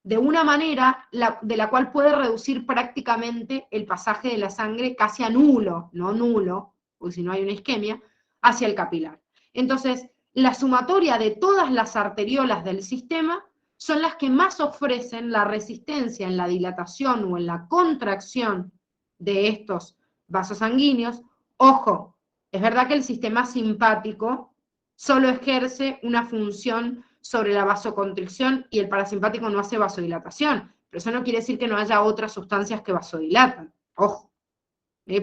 de una manera de la cual puede reducir prácticamente el pasaje de la sangre casi a nulo, no nulo, porque si no hay una isquemia, hacia el capilar. Entonces, la sumatoria de todas las arteriolas del sistema son las que más ofrecen la resistencia en la dilatación o en la contracción de estos vasos sanguíneos. Ojo, es verdad que el sistema simpático solo ejerce una función sobre la vasoconstricción y el parasimpático no hace vasodilatación, pero eso no quiere decir que no haya otras sustancias que vasodilatan, ojo,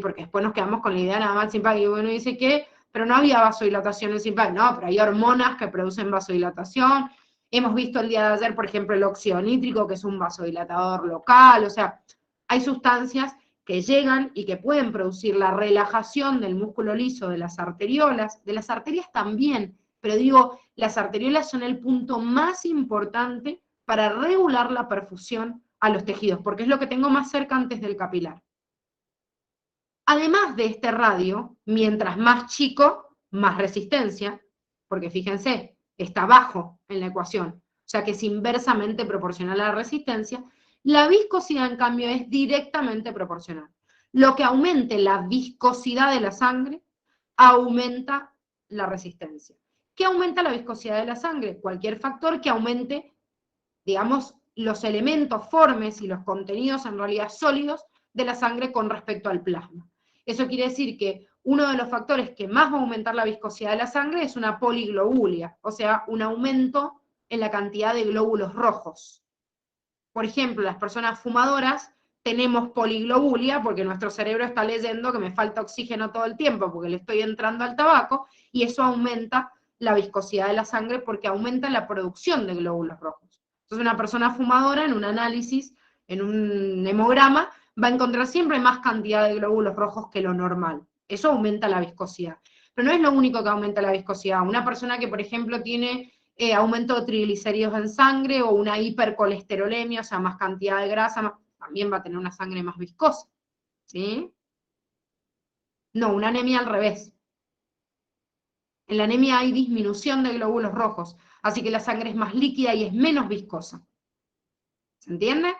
porque después nos quedamos con la idea nada más del simpático, y uno dice que, pero no había vasodilatación en el simpático, no, pero hay hormonas que producen vasodilatación, hemos visto el día de ayer, por ejemplo, el óxido nítrico, que es un vasodilatador local, o sea, hay sustancias que llegan y que pueden producir la relajación del músculo liso de las arteriolas, de las arterias también, pero digo, las arteriolas son el punto más importante para regular la perfusión a los tejidos, porque es lo que tengo más cerca antes del capilar. Además de este radio, mientras más chico, más resistencia, porque fíjense, está bajo en la ecuación, o sea que es inversamente proporcional a la resistencia. La viscosidad, en cambio, es directamente proporcional. Lo que aumente la viscosidad de la sangre, aumenta la resistencia. ¿Qué aumenta la viscosidad de la sangre? Cualquier factor que aumente, digamos, los elementos formes y los contenidos en realidad sólidos de la sangre con respecto al plasma. Eso quiere decir que uno de los factores que más va a aumentar la viscosidad de la sangre es una poliglobulia, o sea, un aumento en la cantidad de glóbulos rojos. Por ejemplo, las personas fumadoras tenemos poliglobulia porque nuestro cerebro está leyendo que me falta oxígeno todo el tiempo porque le estoy entrando al tabaco, y eso aumenta la viscosidad de la sangre porque aumenta la producción de glóbulos rojos. Entonces una persona fumadora en un análisis, en un hemograma, va a encontrar siempre más cantidad de glóbulos rojos que lo normal. Eso aumenta la viscosidad. Pero no es lo único que aumenta la viscosidad. Una persona que, por ejemplo, tiene aumento de triglicéridos en sangre o una hipercolesterolemia, o sea, más cantidad de grasa, también va a tener una sangre más viscosa. ¿Sí? No, una anemia al revés. En la anemia hay disminución de glóbulos rojos, así que la sangre es más líquida y es menos viscosa. ¿Se entiende?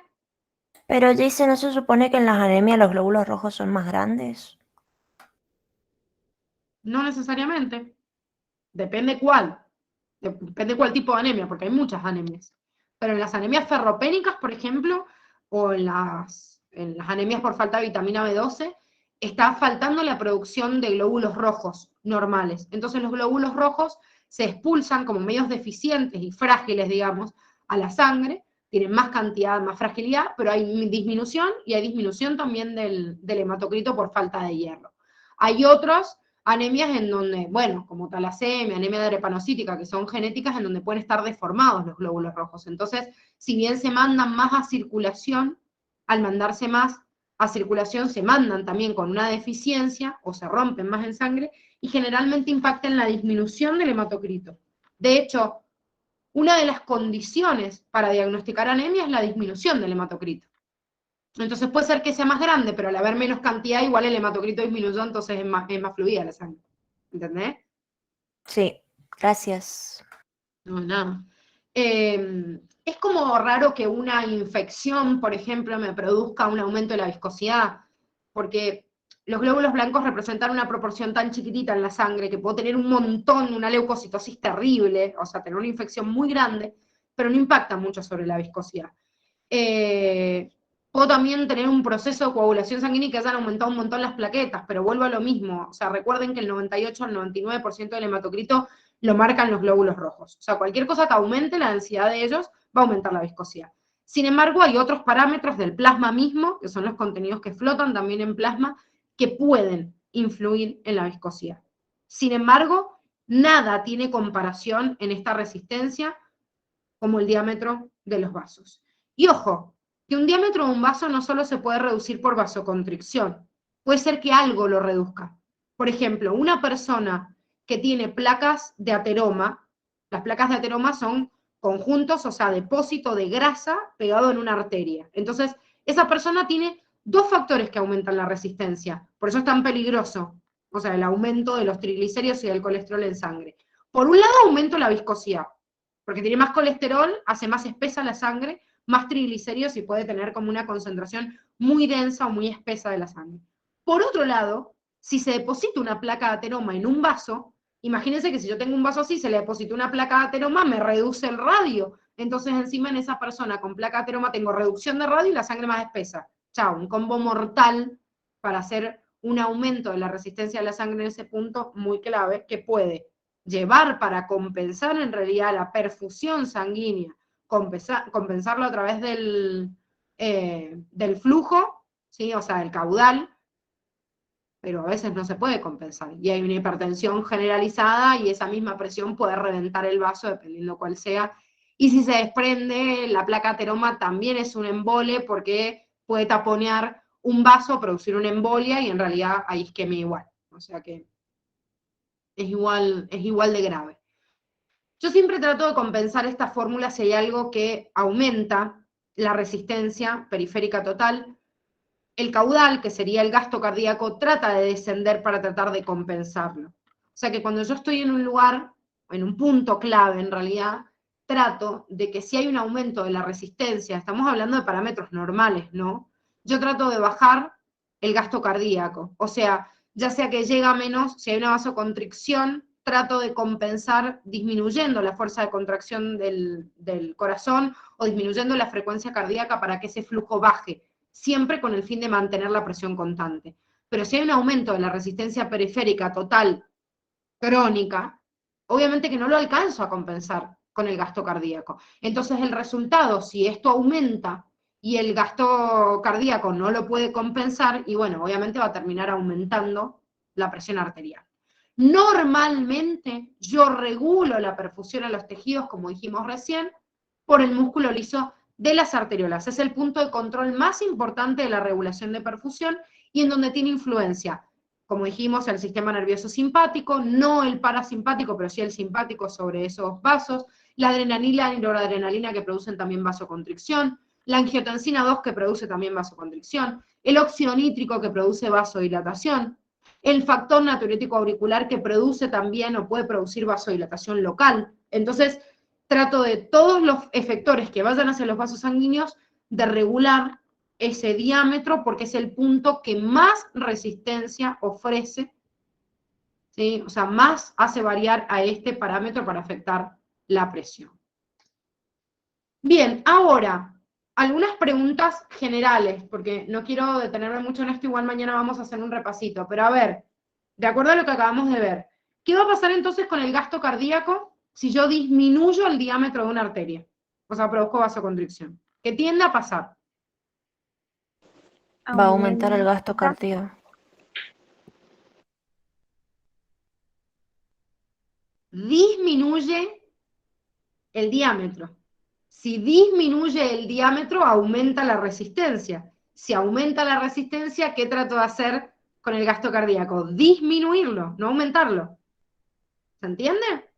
Pero Jason, ¿no se supone que en las anemias los glóbulos rojos son más grandes? No necesariamente. Depende cuál. Depende cuál tipo de anemia, porque hay muchas anemias. Pero en las anemias ferropénicas, por ejemplo, o en las anemias por falta de vitamina B12, está faltando la producción de glóbulos rojos normales. Entonces los glóbulos rojos se expulsan como medios deficientes y frágiles, digamos, a la sangre, tienen más cantidad, más fragilidad, pero hay disminución, y hay disminución también del hematocrito por falta de hierro. Hay otros anemias en donde, bueno, como talasemia, anemia drepanocítica, que son genéticas en donde pueden estar deformados los glóbulos rojos. Entonces, si bien se mandan más a circulación, al mandarse más a circulación se mandan también con una deficiencia, o se rompen más en sangre, y generalmente impactan la disminución del hematocrito. De hecho, una de las condiciones para diagnosticar anemia es la disminución del hematocrito. Entonces puede ser que sea más grande, pero al haber menos cantidad, igual el hematocrito disminuyó, entonces es más fluida la sangre. ¿Entendés? Sí, gracias. No, nada. Es como raro que una infección, por ejemplo, me produzca un aumento de la viscosidad, porque los glóbulos blancos representan una proporción tan chiquitita en la sangre que puedo tener un montón, una leucocitosis terrible, o sea, tener una infección muy grande, pero no impacta mucho sobre la viscosidad. Puedo también tener un proceso de coagulación sanguínea que hayan aumentado un montón las plaquetas, pero vuelvo a lo mismo. O sea, recuerden que el 98 al 99% del hematocrito lo marcan los glóbulos rojos. O sea, cualquier cosa que aumente la densidad de ellos va a aumentar la viscosidad. Sin embargo, hay otros parámetros del plasma mismo, que son los contenidos que flotan también en plasma, que pueden influir en la viscosidad. Sin embargo, nada tiene comparación en esta resistencia como el diámetro de los vasos. Y ojo, que un diámetro de un vaso no solo se puede reducir por vasoconstricción, puede ser que algo lo reduzca. Por ejemplo, una persona que tiene placas de ateroma, las placas de ateroma son conjuntos, o sea, depósito de grasa pegado en una arteria. Entonces, esa persona tiene dos factores que aumentan la resistencia, por eso es tan peligroso, o sea, el aumento de los triglicéridos y del colesterol en sangre. Por un lado, aumento la viscosidad, porque tiene más colesterol, hace más espesa la sangre, más triglicéridos y puede tener como una concentración muy densa o muy espesa de la sangre. Por otro lado, si se deposita una placa de ateroma en un vaso, imagínense que si yo tengo un vaso así, se le deposita una placa de ateroma, me reduce el radio. Entonces encima en esa persona con placa de ateroma tengo reducción de radio y la sangre más espesa. Chao, un combo mortal para hacer un aumento de la resistencia de la sangre en ese punto muy clave, que puede llevar para compensar en realidad la perfusión sanguínea, compensarlo a través del flujo, ¿sí? O sea, del caudal, pero a veces no se puede compensar. Y hay una hipertensión generalizada y esa misma presión puede reventar el vaso, dependiendo cuál sea. Y si se desprende, la placa ateroma también es un embole porque puede taponear un vaso, producir una embolia y en realidad hay isquemia igual. O sea que es igual de grave. Yo siempre trato de compensar esta fórmula si hay algo que aumenta la resistencia periférica total. El caudal, que sería el gasto cardíaco, trata de descender para tratar de compensarlo. O sea que cuando yo estoy en un lugar, en un punto clave en realidad, trato de que si hay un aumento de la resistencia, estamos hablando de parámetros normales, ¿no? Yo trato de bajar el gasto cardíaco. O sea, ya sea que llega menos, si hay una vasoconstricción, trato de compensar disminuyendo la fuerza de contracción del corazón o disminuyendo la frecuencia cardíaca para que ese flujo baje, siempre con el fin de mantener la presión constante. pero si hay un aumento de la resistencia periférica total crónica, obviamente que no lo alcanzo a compensar con el gasto cardíaco. Entonces el resultado, si esto aumenta y el gasto cardíaco no lo puede compensar, y bueno, obviamente va a terminar aumentando la presión arterial. Normalmente yo regulo la perfusión a los tejidos, como dijimos recién, por el músculo liso de las arteriolas. Es el punto de control más importante de la regulación de perfusión y en donde tiene influencia, como dijimos, el sistema nervioso simpático, no el parasimpático, pero sí el simpático sobre esos vasos, la adrenalina y la noradrenalina que producen también vasoconstricción, la angiotensina 2 que produce también vasoconstricción, el óxido nítrico que produce vasodilatación, el factor natriurético auricular que produce también o puede producir vasodilatación local. Entonces, trato de todos los efectores que vayan hacia los vasos sanguíneos de regular ese diámetro porque es el punto que más resistencia ofrece, ¿sí? O sea, más hace variar a este parámetro para afectar la presión. Bien, ahora, algunas preguntas generales, porque no quiero detenerme mucho en esto, igual mañana vamos a hacer un repasito, pero a ver, de acuerdo a lo que acabamos de ver, ¿qué va a pasar entonces con el gasto cardíaco si yo disminuyo el diámetro de una arteria? O sea, produzco vasoconstricción. ¿Qué tiende a pasar? Va a aumentar el gasto cardíaco. Disminuye el diámetro. Si disminuye el diámetro, aumenta la resistencia. Si aumenta la resistencia, ¿qué trato de hacer con el gasto cardíaco? Disminuirlo, no aumentarlo. ¿Se entiende?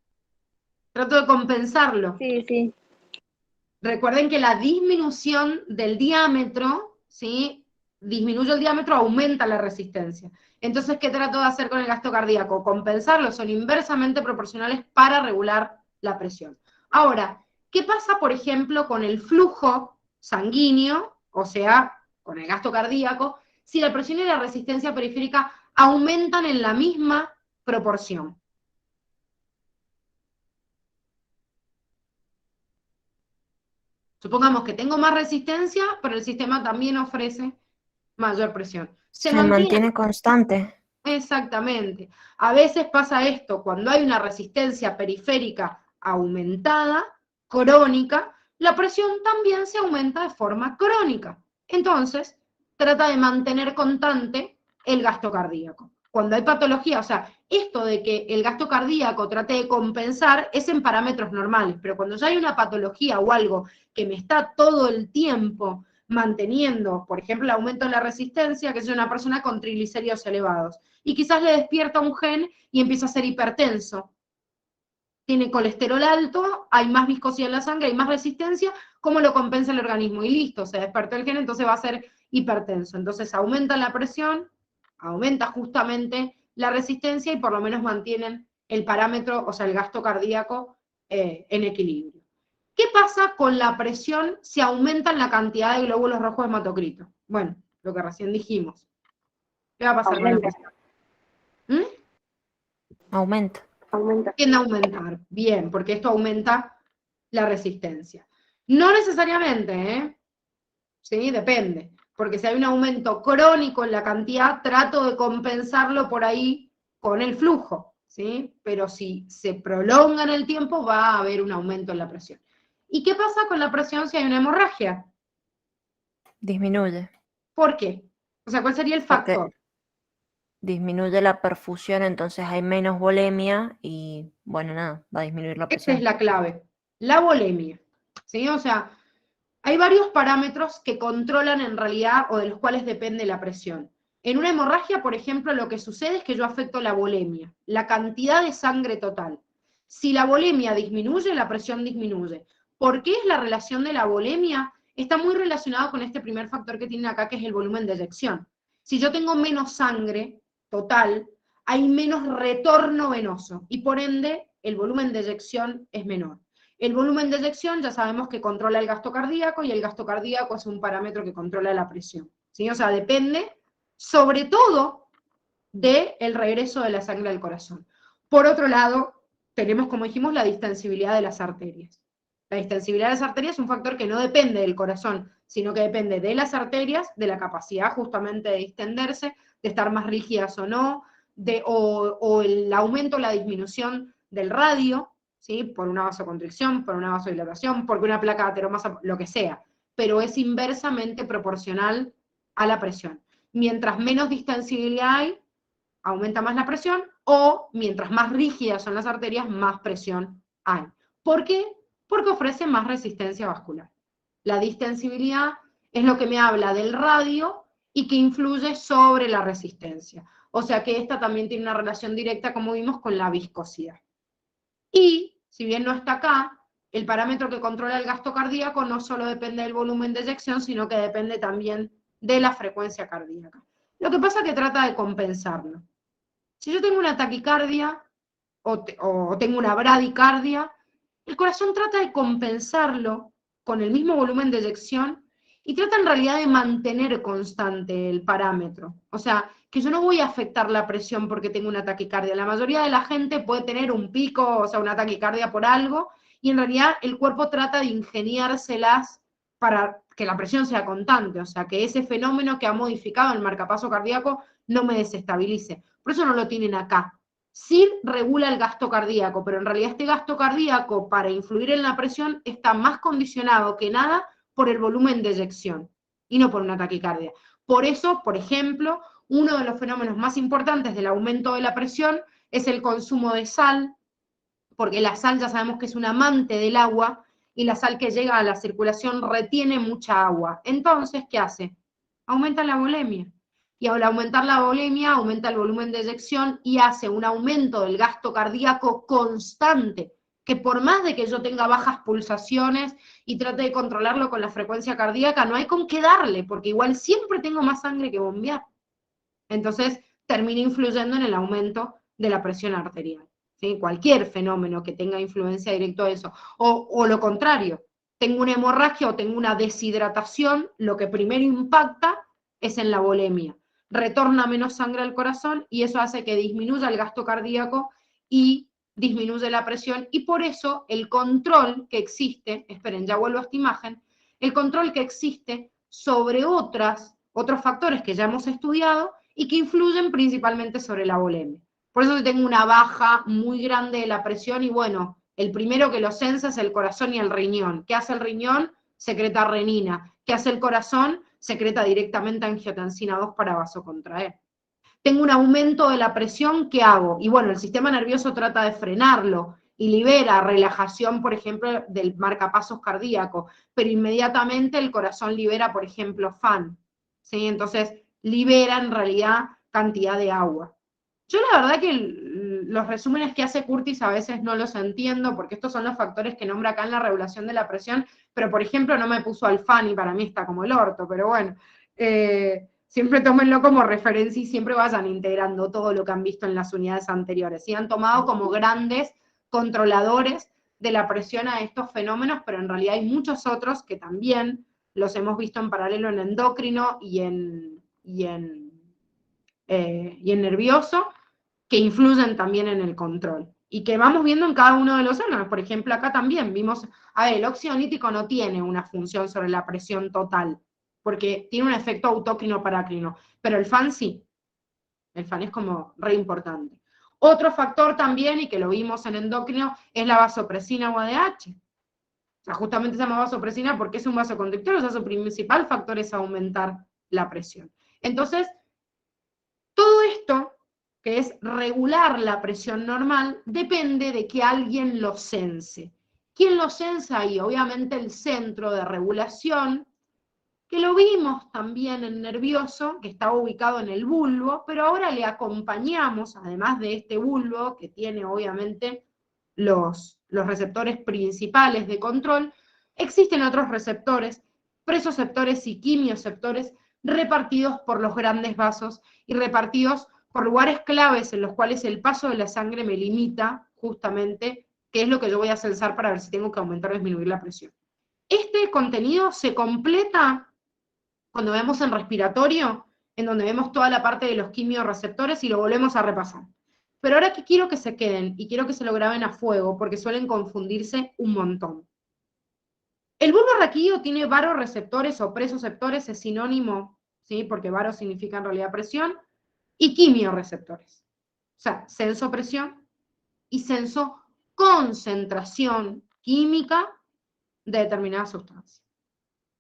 Trato de compensarlo. Sí, sí. Recuerden que la disminución del diámetro, ¿sí? Disminuye el diámetro, aumenta la resistencia. Entonces, ¿qué trato de hacer con el gasto cardíaco? Compensarlo, son inversamente proporcionales para regular la presión. Ahora, ¿qué pasa, por ejemplo, con el flujo sanguíneo, o sea, con el gasto cardíaco, si la presión y la resistencia periférica aumentan en la misma proporción? Supongamos que tengo más resistencia, pero el sistema también ofrece mayor presión. Se mantiene constante. Exactamente. A veces pasa esto, cuando hay una resistencia periférica aumentada, crónica, la presión también se aumenta de forma crónica. Entonces, trata de mantener constante el gasto cardíaco. Cuando hay patología, o sea, esto de que el gasto cardíaco trate de compensar es en parámetros normales, pero cuando ya hay una patología o algo que me está todo el tiempo manteniendo, por ejemplo, el aumento de la resistencia, que es una persona con triglicéridos elevados, y quizás le despierta un gen y empieza a ser hipertenso. Tiene colesterol alto, hay más viscosidad en la sangre, hay más resistencia, ¿cómo lo compensa el organismo? Y listo, se despertó el gen, entonces va a ser hipertenso. Entonces aumenta la presión, aumenta justamente la resistencia y por lo menos mantienen el parámetro, o sea, el gasto cardíaco en equilibrio. ¿Qué pasa con la presión si aumentan la cantidad de glóbulos rojos hematocritos? Bueno, lo que recién dijimos. ¿Qué va a pasar con la presión? Aumenta. Tiende a aumentar. Bien, porque esto aumenta la resistencia. No necesariamente, ¿eh? Sí, depende. Porque si hay un aumento crónico en la cantidad, trato de compensarlo por ahí con el flujo, ¿sí? Pero si se prolonga en el tiempo, va a haber un aumento en la presión. ¿Y qué pasa con la presión si hay una hemorragia? Disminuye. ¿Por qué? O sea, ¿cuál sería el factor? Porque disminuye la perfusión, entonces hay menos volemia y, bueno, nada, va a disminuir la Esa presión. es la clave, la volemia, ¿sí? O sea, hay varios parámetros que controlan en realidad o de los cuales depende la presión. En una hemorragia, por ejemplo, lo que sucede es que yo afecto la volemia, la cantidad de sangre total. Si la volemia disminuye, la presión disminuye. ¿Por qué es la relación de la volemia? Está muy relacionado con este primer factor que tienen acá, que es el volumen de eyección. Si yo tengo menos sangre total, hay menos retorno venoso y por ende el volumen de eyección es menor. El volumen de eyección ya sabemos que controla el gasto cardíaco y el gasto cardíaco es un parámetro que controla la presión, ¿sí? O sea, depende sobre todo del regreso de la sangre al corazón. Por otro lado, tenemos, como dijimos, la distensibilidad de las arterias. La distensibilidad de las arterias es un factor que no depende del corazón, sino que depende de las arterias, de la capacidad justamente de distenderse, de estar más rígidas o no, o el aumento o la disminución del radio, ¿sí? Por una vasoconstricción, por una vasodilatación, porque una placa de ateromasa, lo que sea, pero es inversamente proporcional a la presión. Mientras menos distensibilidad hay, aumenta más la presión, o mientras más rígidas son las arterias, más presión hay. ¿Por qué? Porque ofrece más resistencia vascular. La distensibilidad es lo que me habla del radio y que influye sobre la resistencia. O sea que esta también tiene una relación directa, como vimos, con la viscosidad. Y, si bien no está acá, el parámetro que controla el gasto cardíaco no solo depende del volumen de eyección, sino que depende también de la frecuencia cardíaca. Lo que pasa es que trata de compensarlo. Si yo tengo una taquicardia o tengo una bradicardia, el corazón trata de compensarlo con el mismo volumen de eyección y trata en realidad de mantener constante el parámetro. O sea, que yo no voy a afectar la presión porque tengo una taquicardia. La mayoría de la gente puede tener un pico, o sea, una taquicardia por algo, y en realidad el cuerpo trata de ingeniárselas para que la presión sea constante, o sea, que ese fenómeno que ha modificado el marcapaso cardíaco no me desestabilice. Por eso no lo tienen acá. Sí regula el gasto cardíaco, pero en realidad este gasto cardíaco para influir en la presión está más condicionado que nada por el volumen de eyección y no por una taquicardia. Por eso, por ejemplo, uno de los fenómenos más importantes del aumento de la presión es el consumo de sal, porque la sal ya sabemos que es un amante del agua y la sal que llega a la circulación retiene mucha agua. Entonces, ¿qué hace? Aumenta la volemia. Y al aumentar la volemia, aumenta el volumen de eyección y hace un aumento del gasto cardíaco constante, que por más de que yo tenga bajas pulsaciones y trate de controlarlo con la frecuencia cardíaca, no hay con qué darle, porque igual siempre tengo más sangre que bombear. Entonces, termina influyendo en el aumento de la presión arterial. ¿Sí? Cualquier fenómeno que tenga influencia directa a eso. O lo contrario, tengo una hemorragia o tengo una deshidratación, lo que primero impacta es en la volemia. Retorna menos sangre al corazón y eso hace que disminuya el gasto cardíaco y disminuye la presión, y por eso el control que existe, esperen, ya vuelvo a esta imagen, el control que existe sobre otros factores que ya hemos estudiado y que influyen principalmente sobre la volemia. Por eso tengo una baja muy grande de la presión y bueno, el primero que lo censa es el corazón y el riñón. ¿Qué hace el riñón? Secreta renina. ¿Qué hace el corazón? Secreta directamente angiotensina 2 para vasocontraer. Tengo un aumento de la presión, ¿qué hago? Y bueno, el sistema nervioso trata de frenarlo y libera relajación, por ejemplo, del marcapasos cardíaco, pero inmediatamente el corazón libera, por ejemplo, FAN. ¿Sí? Entonces, libera en realidad cantidad de agua. Yo la verdad que los resúmenes que hace Curtis a veces no los entiendo, porque estos son los factores que nombra acá en la regulación de la presión, pero por ejemplo no me puso al FAN y para mí está como el orto, pero bueno, siempre tómenlo como referencia y siempre vayan integrando todo lo que han visto en las unidades anteriores. Y han tomado como grandes controladores de la presión a estos fenómenos, pero en realidad hay muchos otros que también los hemos visto en paralelo en endocrino y en nervioso, que influyen también en el control. Y que vamos viendo en cada uno de los órganos. Por ejemplo, acá también vimos, el óxido nítrico no tiene una función sobre la presión total, porque tiene un efecto autócrino-parácrino, pero el FAN sí. El FAN es como re importante. Otro factor también, y que lo vimos en endocrino, es la vasopresina o ADH. O sea, justamente se llama vasopresina porque es un vasoconductor, o sea, su principal factor es aumentar la presión. Entonces, todo esto, que es regular la presión normal, depende de que alguien lo cense. ¿Quién lo censa ahí? Obviamente el centro de regulación, que lo vimos también en nervioso, que estaba ubicado en el bulbo, pero ahora le acompañamos, además de este bulbo, que tiene obviamente los receptores principales de control, existen otros receptores, presoceptores y quimioceptores, repartidos por los grandes vasos y repartidos por lugares claves en los cuales el paso de la sangre me limita justamente qué es lo que yo voy a censar para ver si tengo que aumentar o disminuir la presión. Este contenido se completa cuando vemos en respiratorio, en donde vemos toda la parte de los quimiorreceptores y lo volvemos a repasar. Pero ahora que quiero que se queden y quiero que se lo graben a fuego porque suelen confundirse un montón. El bulbo raquídeo tiene varoreceptores o presoceptores, es sinónimo, ¿sí? Porque varo significa en realidad presión, y quimiorreceptores. O sea, sensopresión y sensoconcentración química de determinada sustancia.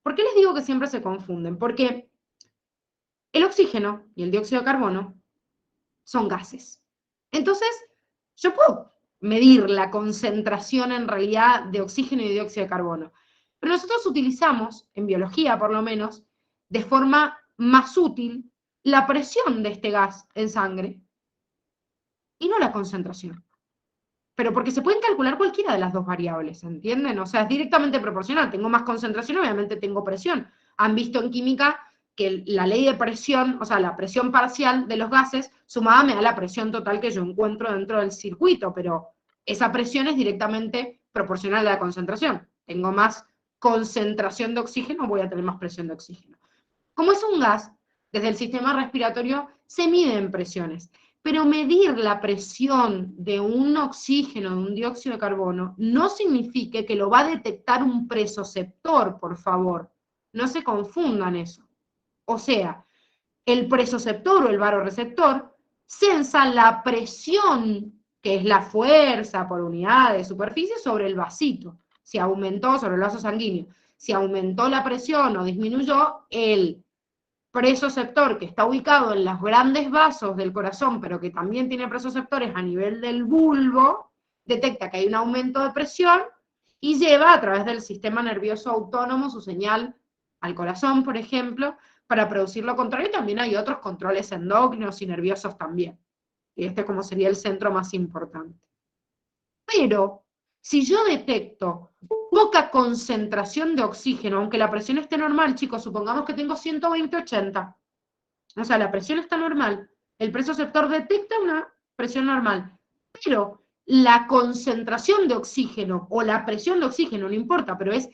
¿Por qué les digo que siempre se confunden? Porque el oxígeno y el dióxido de carbono son gases. Entonces, yo puedo medir la concentración en realidad de oxígeno y dióxido de carbono, pero nosotros utilizamos, en biología por lo menos, de forma más útil, la presión de este gas en sangre y no la concentración. Pero porque se pueden calcular cualquiera de las dos variables, ¿entienden? O sea, es directamente proporcional. Tengo más concentración, obviamente tengo presión. Han visto en química que la ley de presión, o sea, la presión parcial de los gases, sumada me da la presión total que yo encuentro dentro del circuito, pero esa presión es directamente proporcional a la concentración. Tengo más concentración de oxígeno, voy a tener más presión de oxígeno. Como es un gas, desde el sistema respiratorio se miden presiones. Pero medir la presión de un oxígeno, de un dióxido de carbono, no significa que lo va a detectar un presoceptor, por favor. No se confundan eso. O sea, el presoceptor o el baroreceptor sensa la presión, que es la fuerza por unidad de superficie, sobre el vasito. Si aumentó, sobre el vaso sanguíneo. Si aumentó la presión o disminuyó, el presoceptor que está ubicado en los grandes vasos del corazón, pero que también tiene presoceptores a nivel del bulbo, detecta que hay un aumento de presión y lleva a través del sistema nervioso autónomo su señal al corazón, por ejemplo, para producir lo contrario. Y también hay otros controles endocrinos y nerviosos también. Y este como sería el centro más importante. Pero si yo detecto poca concentración de oxígeno, aunque la presión esté normal, chicos, supongamos que tengo 120/80, o sea, la presión está normal, el presoceptor detecta una presión normal, pero la concentración de oxígeno o la presión de oxígeno, no importa, pero es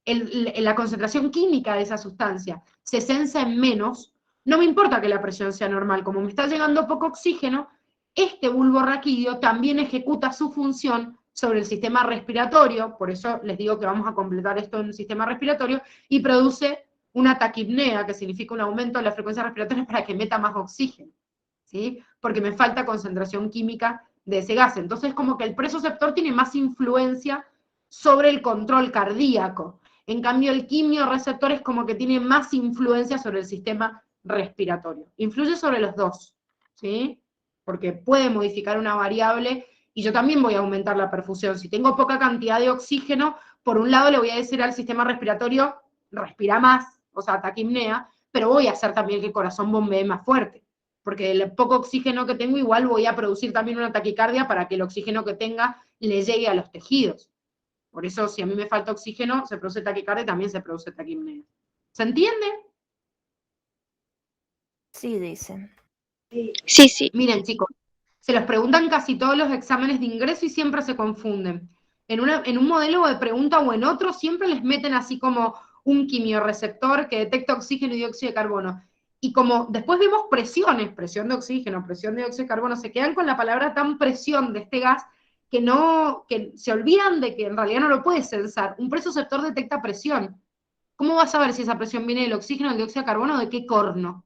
la concentración química de esa sustancia, se sensa en menos, no me importa que la presión sea normal, como me está llegando poco oxígeno, este bulbo raquídeo también ejecuta su función sobre el sistema respiratorio, por eso les digo que vamos a completar esto en el sistema respiratorio, y produce una taquipnea, que significa un aumento de la frecuencia respiratoria para que meta más oxígeno, ¿sí? Porque me falta concentración química de ese gas. Entonces, como que el presoceptor tiene más influencia sobre el control cardíaco. En cambio, el quimiorreceptor es como que tiene más influencia sobre el sistema respiratorio. Influye sobre los dos, ¿sí? Porque puede modificar una variable y yo también voy a aumentar la perfusión. Si tengo poca cantidad de oxígeno, por un lado le voy a decir al sistema respiratorio, respira más, o sea, taquipnea, pero voy a hacer también que el corazón bombee más fuerte, porque el poco oxígeno que tengo igual voy a producir también una taquicardia para que el oxígeno que tenga le llegue a los tejidos. Por eso, si a mí me falta oxígeno, se produce taquicardia y también se produce taquipnea. ¿Se entiende? Sí, dicen. Sí, sí. Miren, chicos, se los preguntan casi todos los exámenes de ingreso y siempre se confunden. En un modelo de pregunta o en otro siempre les meten así como un quimiorreceptor que detecta oxígeno y dióxido de carbono. Y como después vemos presiones, presión de oxígeno, presión de dióxido de carbono, se quedan con la palabra tan presión de este gas que se olvidan de que en realidad no lo puede sensar. Un presoceptor detecta presión. ¿Cómo vas a ver si esa presión viene del oxígeno, del dióxido de carbono o de qué corno?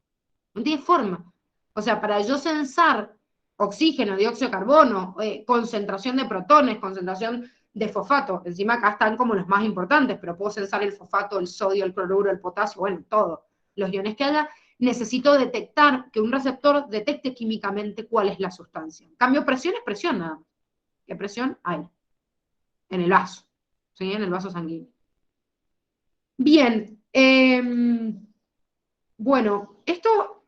No tiene forma. O sea, para yo sensar oxígeno, dióxido de carbono, concentración de protones, concentración de fosfato, encima acá están como los más importantes, pero puedo sensar el fosfato, el sodio, el cloruro, el potasio, bueno, todo. Los iones que haya, necesito detectar, que un receptor detecte químicamente cuál es la sustancia. En cambio, presión es presión nada más. ¿Qué presión hay? En el vaso, ¿sí? En el vaso sanguíneo. Bien, bueno, esto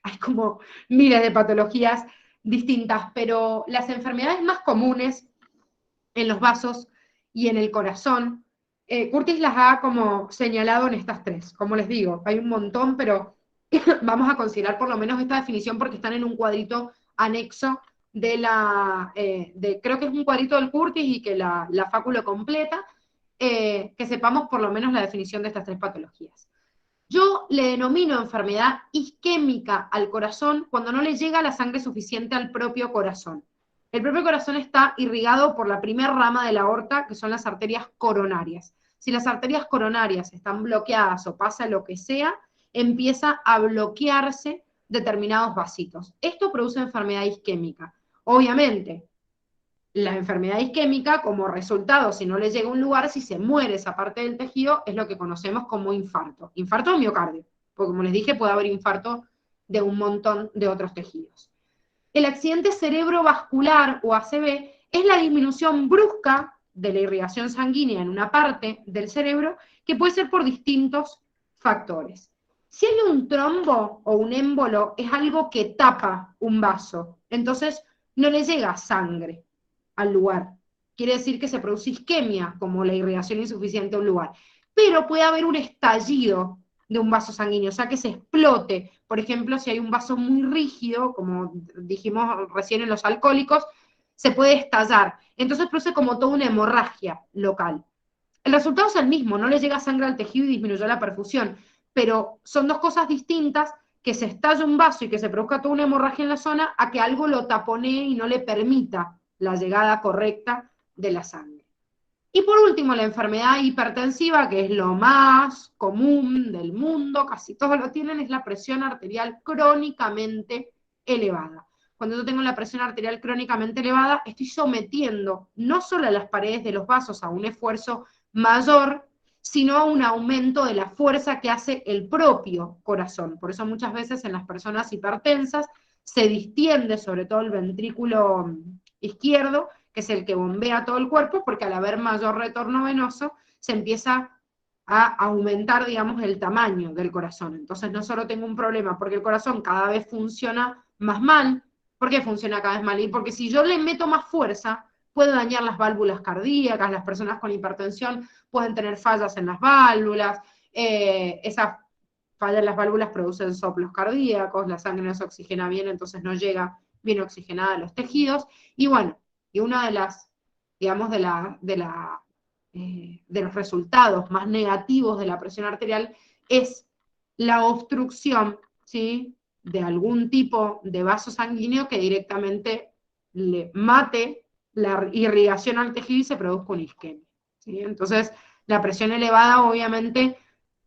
hay como miles de patologías distintas, pero las enfermedades más comunes en los vasos y en el corazón, Curtis las ha como señalado en estas tres. Como les digo, hay un montón, pero vamos a considerar por lo menos esta definición porque están en un cuadrito anexo de creo que es un cuadrito del Curtis y que la Facu lo completa, que sepamos por lo menos la definición de estas tres patologías. Yo le denomino enfermedad isquémica al corazón cuando no le llega la sangre suficiente al propio corazón. El propio corazón está irrigado por la primera rama de la aorta, que son las arterias coronarias. Si las arterias coronarias están bloqueadas o pasa lo que sea, empieza a bloquearse determinados vasitos. Esto produce enfermedad isquémica. Obviamente, la enfermedad isquémica, como resultado, si no le llega a un lugar, si se muere esa parte del tejido, es lo que conocemos como infarto. Infarto de miocardio, porque como les dije, puede haber infarto de un montón de otros tejidos. El accidente cerebrovascular o ACV es la disminución brusca de la irrigación sanguínea en una parte del cerebro que puede ser por distintos factores. Si hay un trombo o un émbolo, es algo que tapa un vaso, entonces no le llega sangre al lugar. Quiere decir que se produce isquemia, como la irrigación insuficiente a un lugar. Pero puede haber un estallido de un vaso sanguíneo, o sea, que se explote. Por ejemplo, si hay un vaso muy rígido, como dijimos recién en los alcohólicos, se puede estallar. Entonces produce como toda una hemorragia local. El resultado es el mismo, no le llega sangre al tejido y disminuyó la perfusión, pero son dos cosas distintas, que se estalle un vaso y que se produzca toda una hemorragia en la zona, a que algo lo taponee y no le permita la llegada correcta de la sangre. Y por último, la enfermedad hipertensiva, que es lo más común del mundo, casi todos lo tienen, es la presión arterial crónicamente elevada. Cuando yo tengo la presión arterial crónicamente elevada, estoy sometiendo no solo a las paredes de los vasos a un esfuerzo mayor, sino a un aumento de la fuerza que hace el propio corazón. Por eso muchas veces en las personas hipertensas se distiende sobre todo el ventrículo izquierdo, que es el que bombea todo el cuerpo, porque al haber mayor retorno venoso, se empieza a aumentar, digamos, el tamaño del corazón. Entonces no solo tengo un problema porque el corazón cada vez funciona más mal, porque funciona cada vez mal, y porque si yo le meto más fuerza, puede dañar las válvulas cardíacas, las personas con hipertensión pueden tener fallas en las válvulas, esas fallas en las válvulas producen soplos cardíacos, la sangre no se oxigena bien, entonces no llega bien oxigenada a los tejidos, y bueno, y una de las, digamos, de los resultados más negativos de la presión arterial es la obstrucción, ¿sí?, de algún tipo de vaso sanguíneo que directamente le mate la irrigación al tejido y se produzca una isquemia, ¿sí? Entonces, la presión elevada obviamente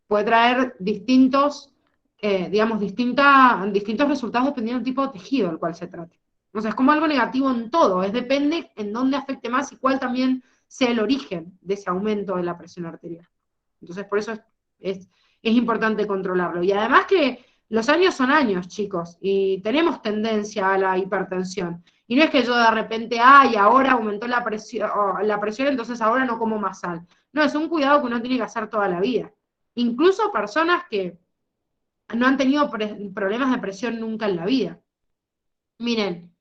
puede traer distintos, distintos resultados dependiendo del tipo de tejido del cual se trate. O sea, es como algo negativo en todo, depende en dónde afecte más y cuál también sea el origen de ese aumento de la presión arterial. Entonces, por eso es importante controlarlo. Y además que los años son años, chicos, y tenemos tendencia a la hipertensión. Y no es que yo de repente, ahora aumentó la presión, entonces ahora no como más sal. No, es un cuidado que uno tiene que hacer toda la vida. Incluso personas que no han tenido problemas de presión nunca en la vida. Miren,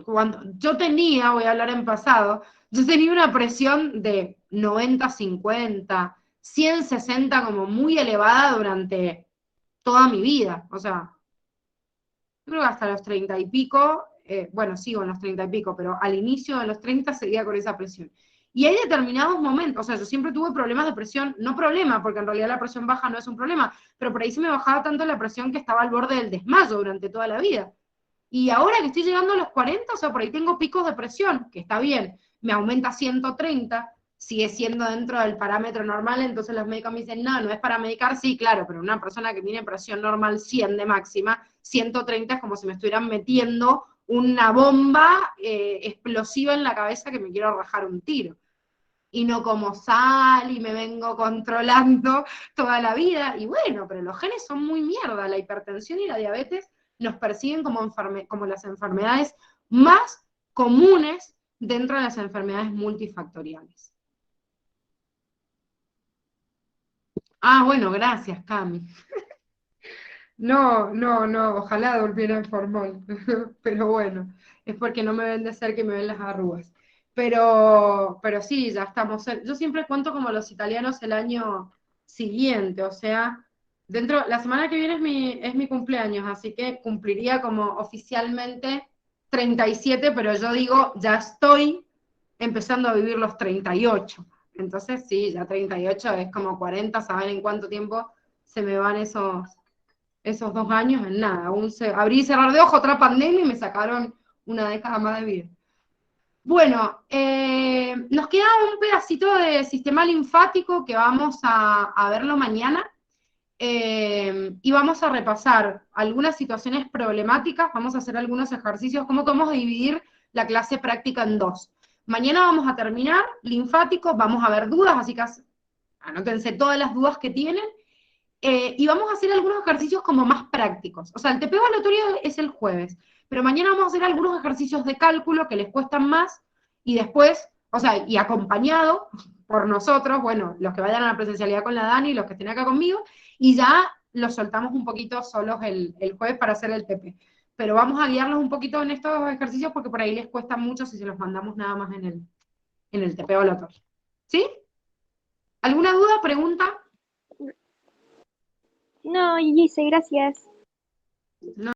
cuando yo tenía, voy a hablar en pasado, yo tenía una presión de 90-50, 100-60 como muy elevada durante toda mi vida. O sea, yo creo que hasta los 30 y pico, bueno, sigo en los 30 y pico, pero al inicio de los 30 seguía con esa presión. Y hay determinados momentos, o sea, yo siempre tuve problemas de presión, no problema, porque en realidad la presión baja no es un problema, pero por ahí se me bajaba tanto la presión que estaba al borde del desmayo durante toda la vida. Y ahora que estoy llegando a los 40, o sea, por ahí tengo picos de presión, que está bien, me aumenta a 130, sigue siendo dentro del parámetro normal, entonces los médicos me dicen, no, no es para medicar, sí, claro, pero una persona que tiene presión normal 100 de máxima, 130 es como si me estuvieran metiendo una bomba explosiva en la cabeza que me quiero rajar un tiro. Y no como sal y me vengo controlando toda la vida, y bueno, pero los genes son muy mierda, la hipertensión y la diabetes nos persiguen como las enfermedades más comunes dentro de las enfermedades multifactoriales. Bueno, gracias, Cami. No, ojalá durmiera en formol, pero bueno, es porque no me ven de cerca y me ven las arrugas. Pero sí, ya estamos. Yo siempre cuento como los italianos el año siguiente, o sea, la semana que viene es mi cumpleaños, así que cumpliría como oficialmente 37, pero yo digo, ya estoy empezando a vivir los 38. Entonces sí, ya 38 es como 40, ¿saben en cuánto tiempo se me van esos 2 años? En nada, abrí y cerrar de ojo, otra pandemia y me sacaron una década más de vida. Bueno, nos queda un pedacito de sistema linfático que vamos a verlo mañana. y vamos a repasar algunas situaciones problemáticas, vamos a hacer algunos ejercicios, cómo podemos dividir la clase práctica en dos. Mañana vamos a terminar linfático, vamos a ver dudas, así que anótense todas las dudas que tienen, y vamos a hacer algunos ejercicios como más prácticos. O sea, el TP evaluatorio es el jueves, pero mañana vamos a hacer algunos ejercicios de cálculo que les cuestan más, y después, o sea, y acompañado por nosotros, bueno, los que vayan a la presencialidad con la Dani, los que estén acá conmigo, y ya los soltamos un poquito solos el jueves para hacer el TP. Pero vamos a guiarlos un poquito en estos ejercicios porque por ahí les cuesta mucho si se los mandamos nada más en el TP evaluatorio. ¿Sí? ¿Alguna duda, pregunta? No, Gise, gracias. No.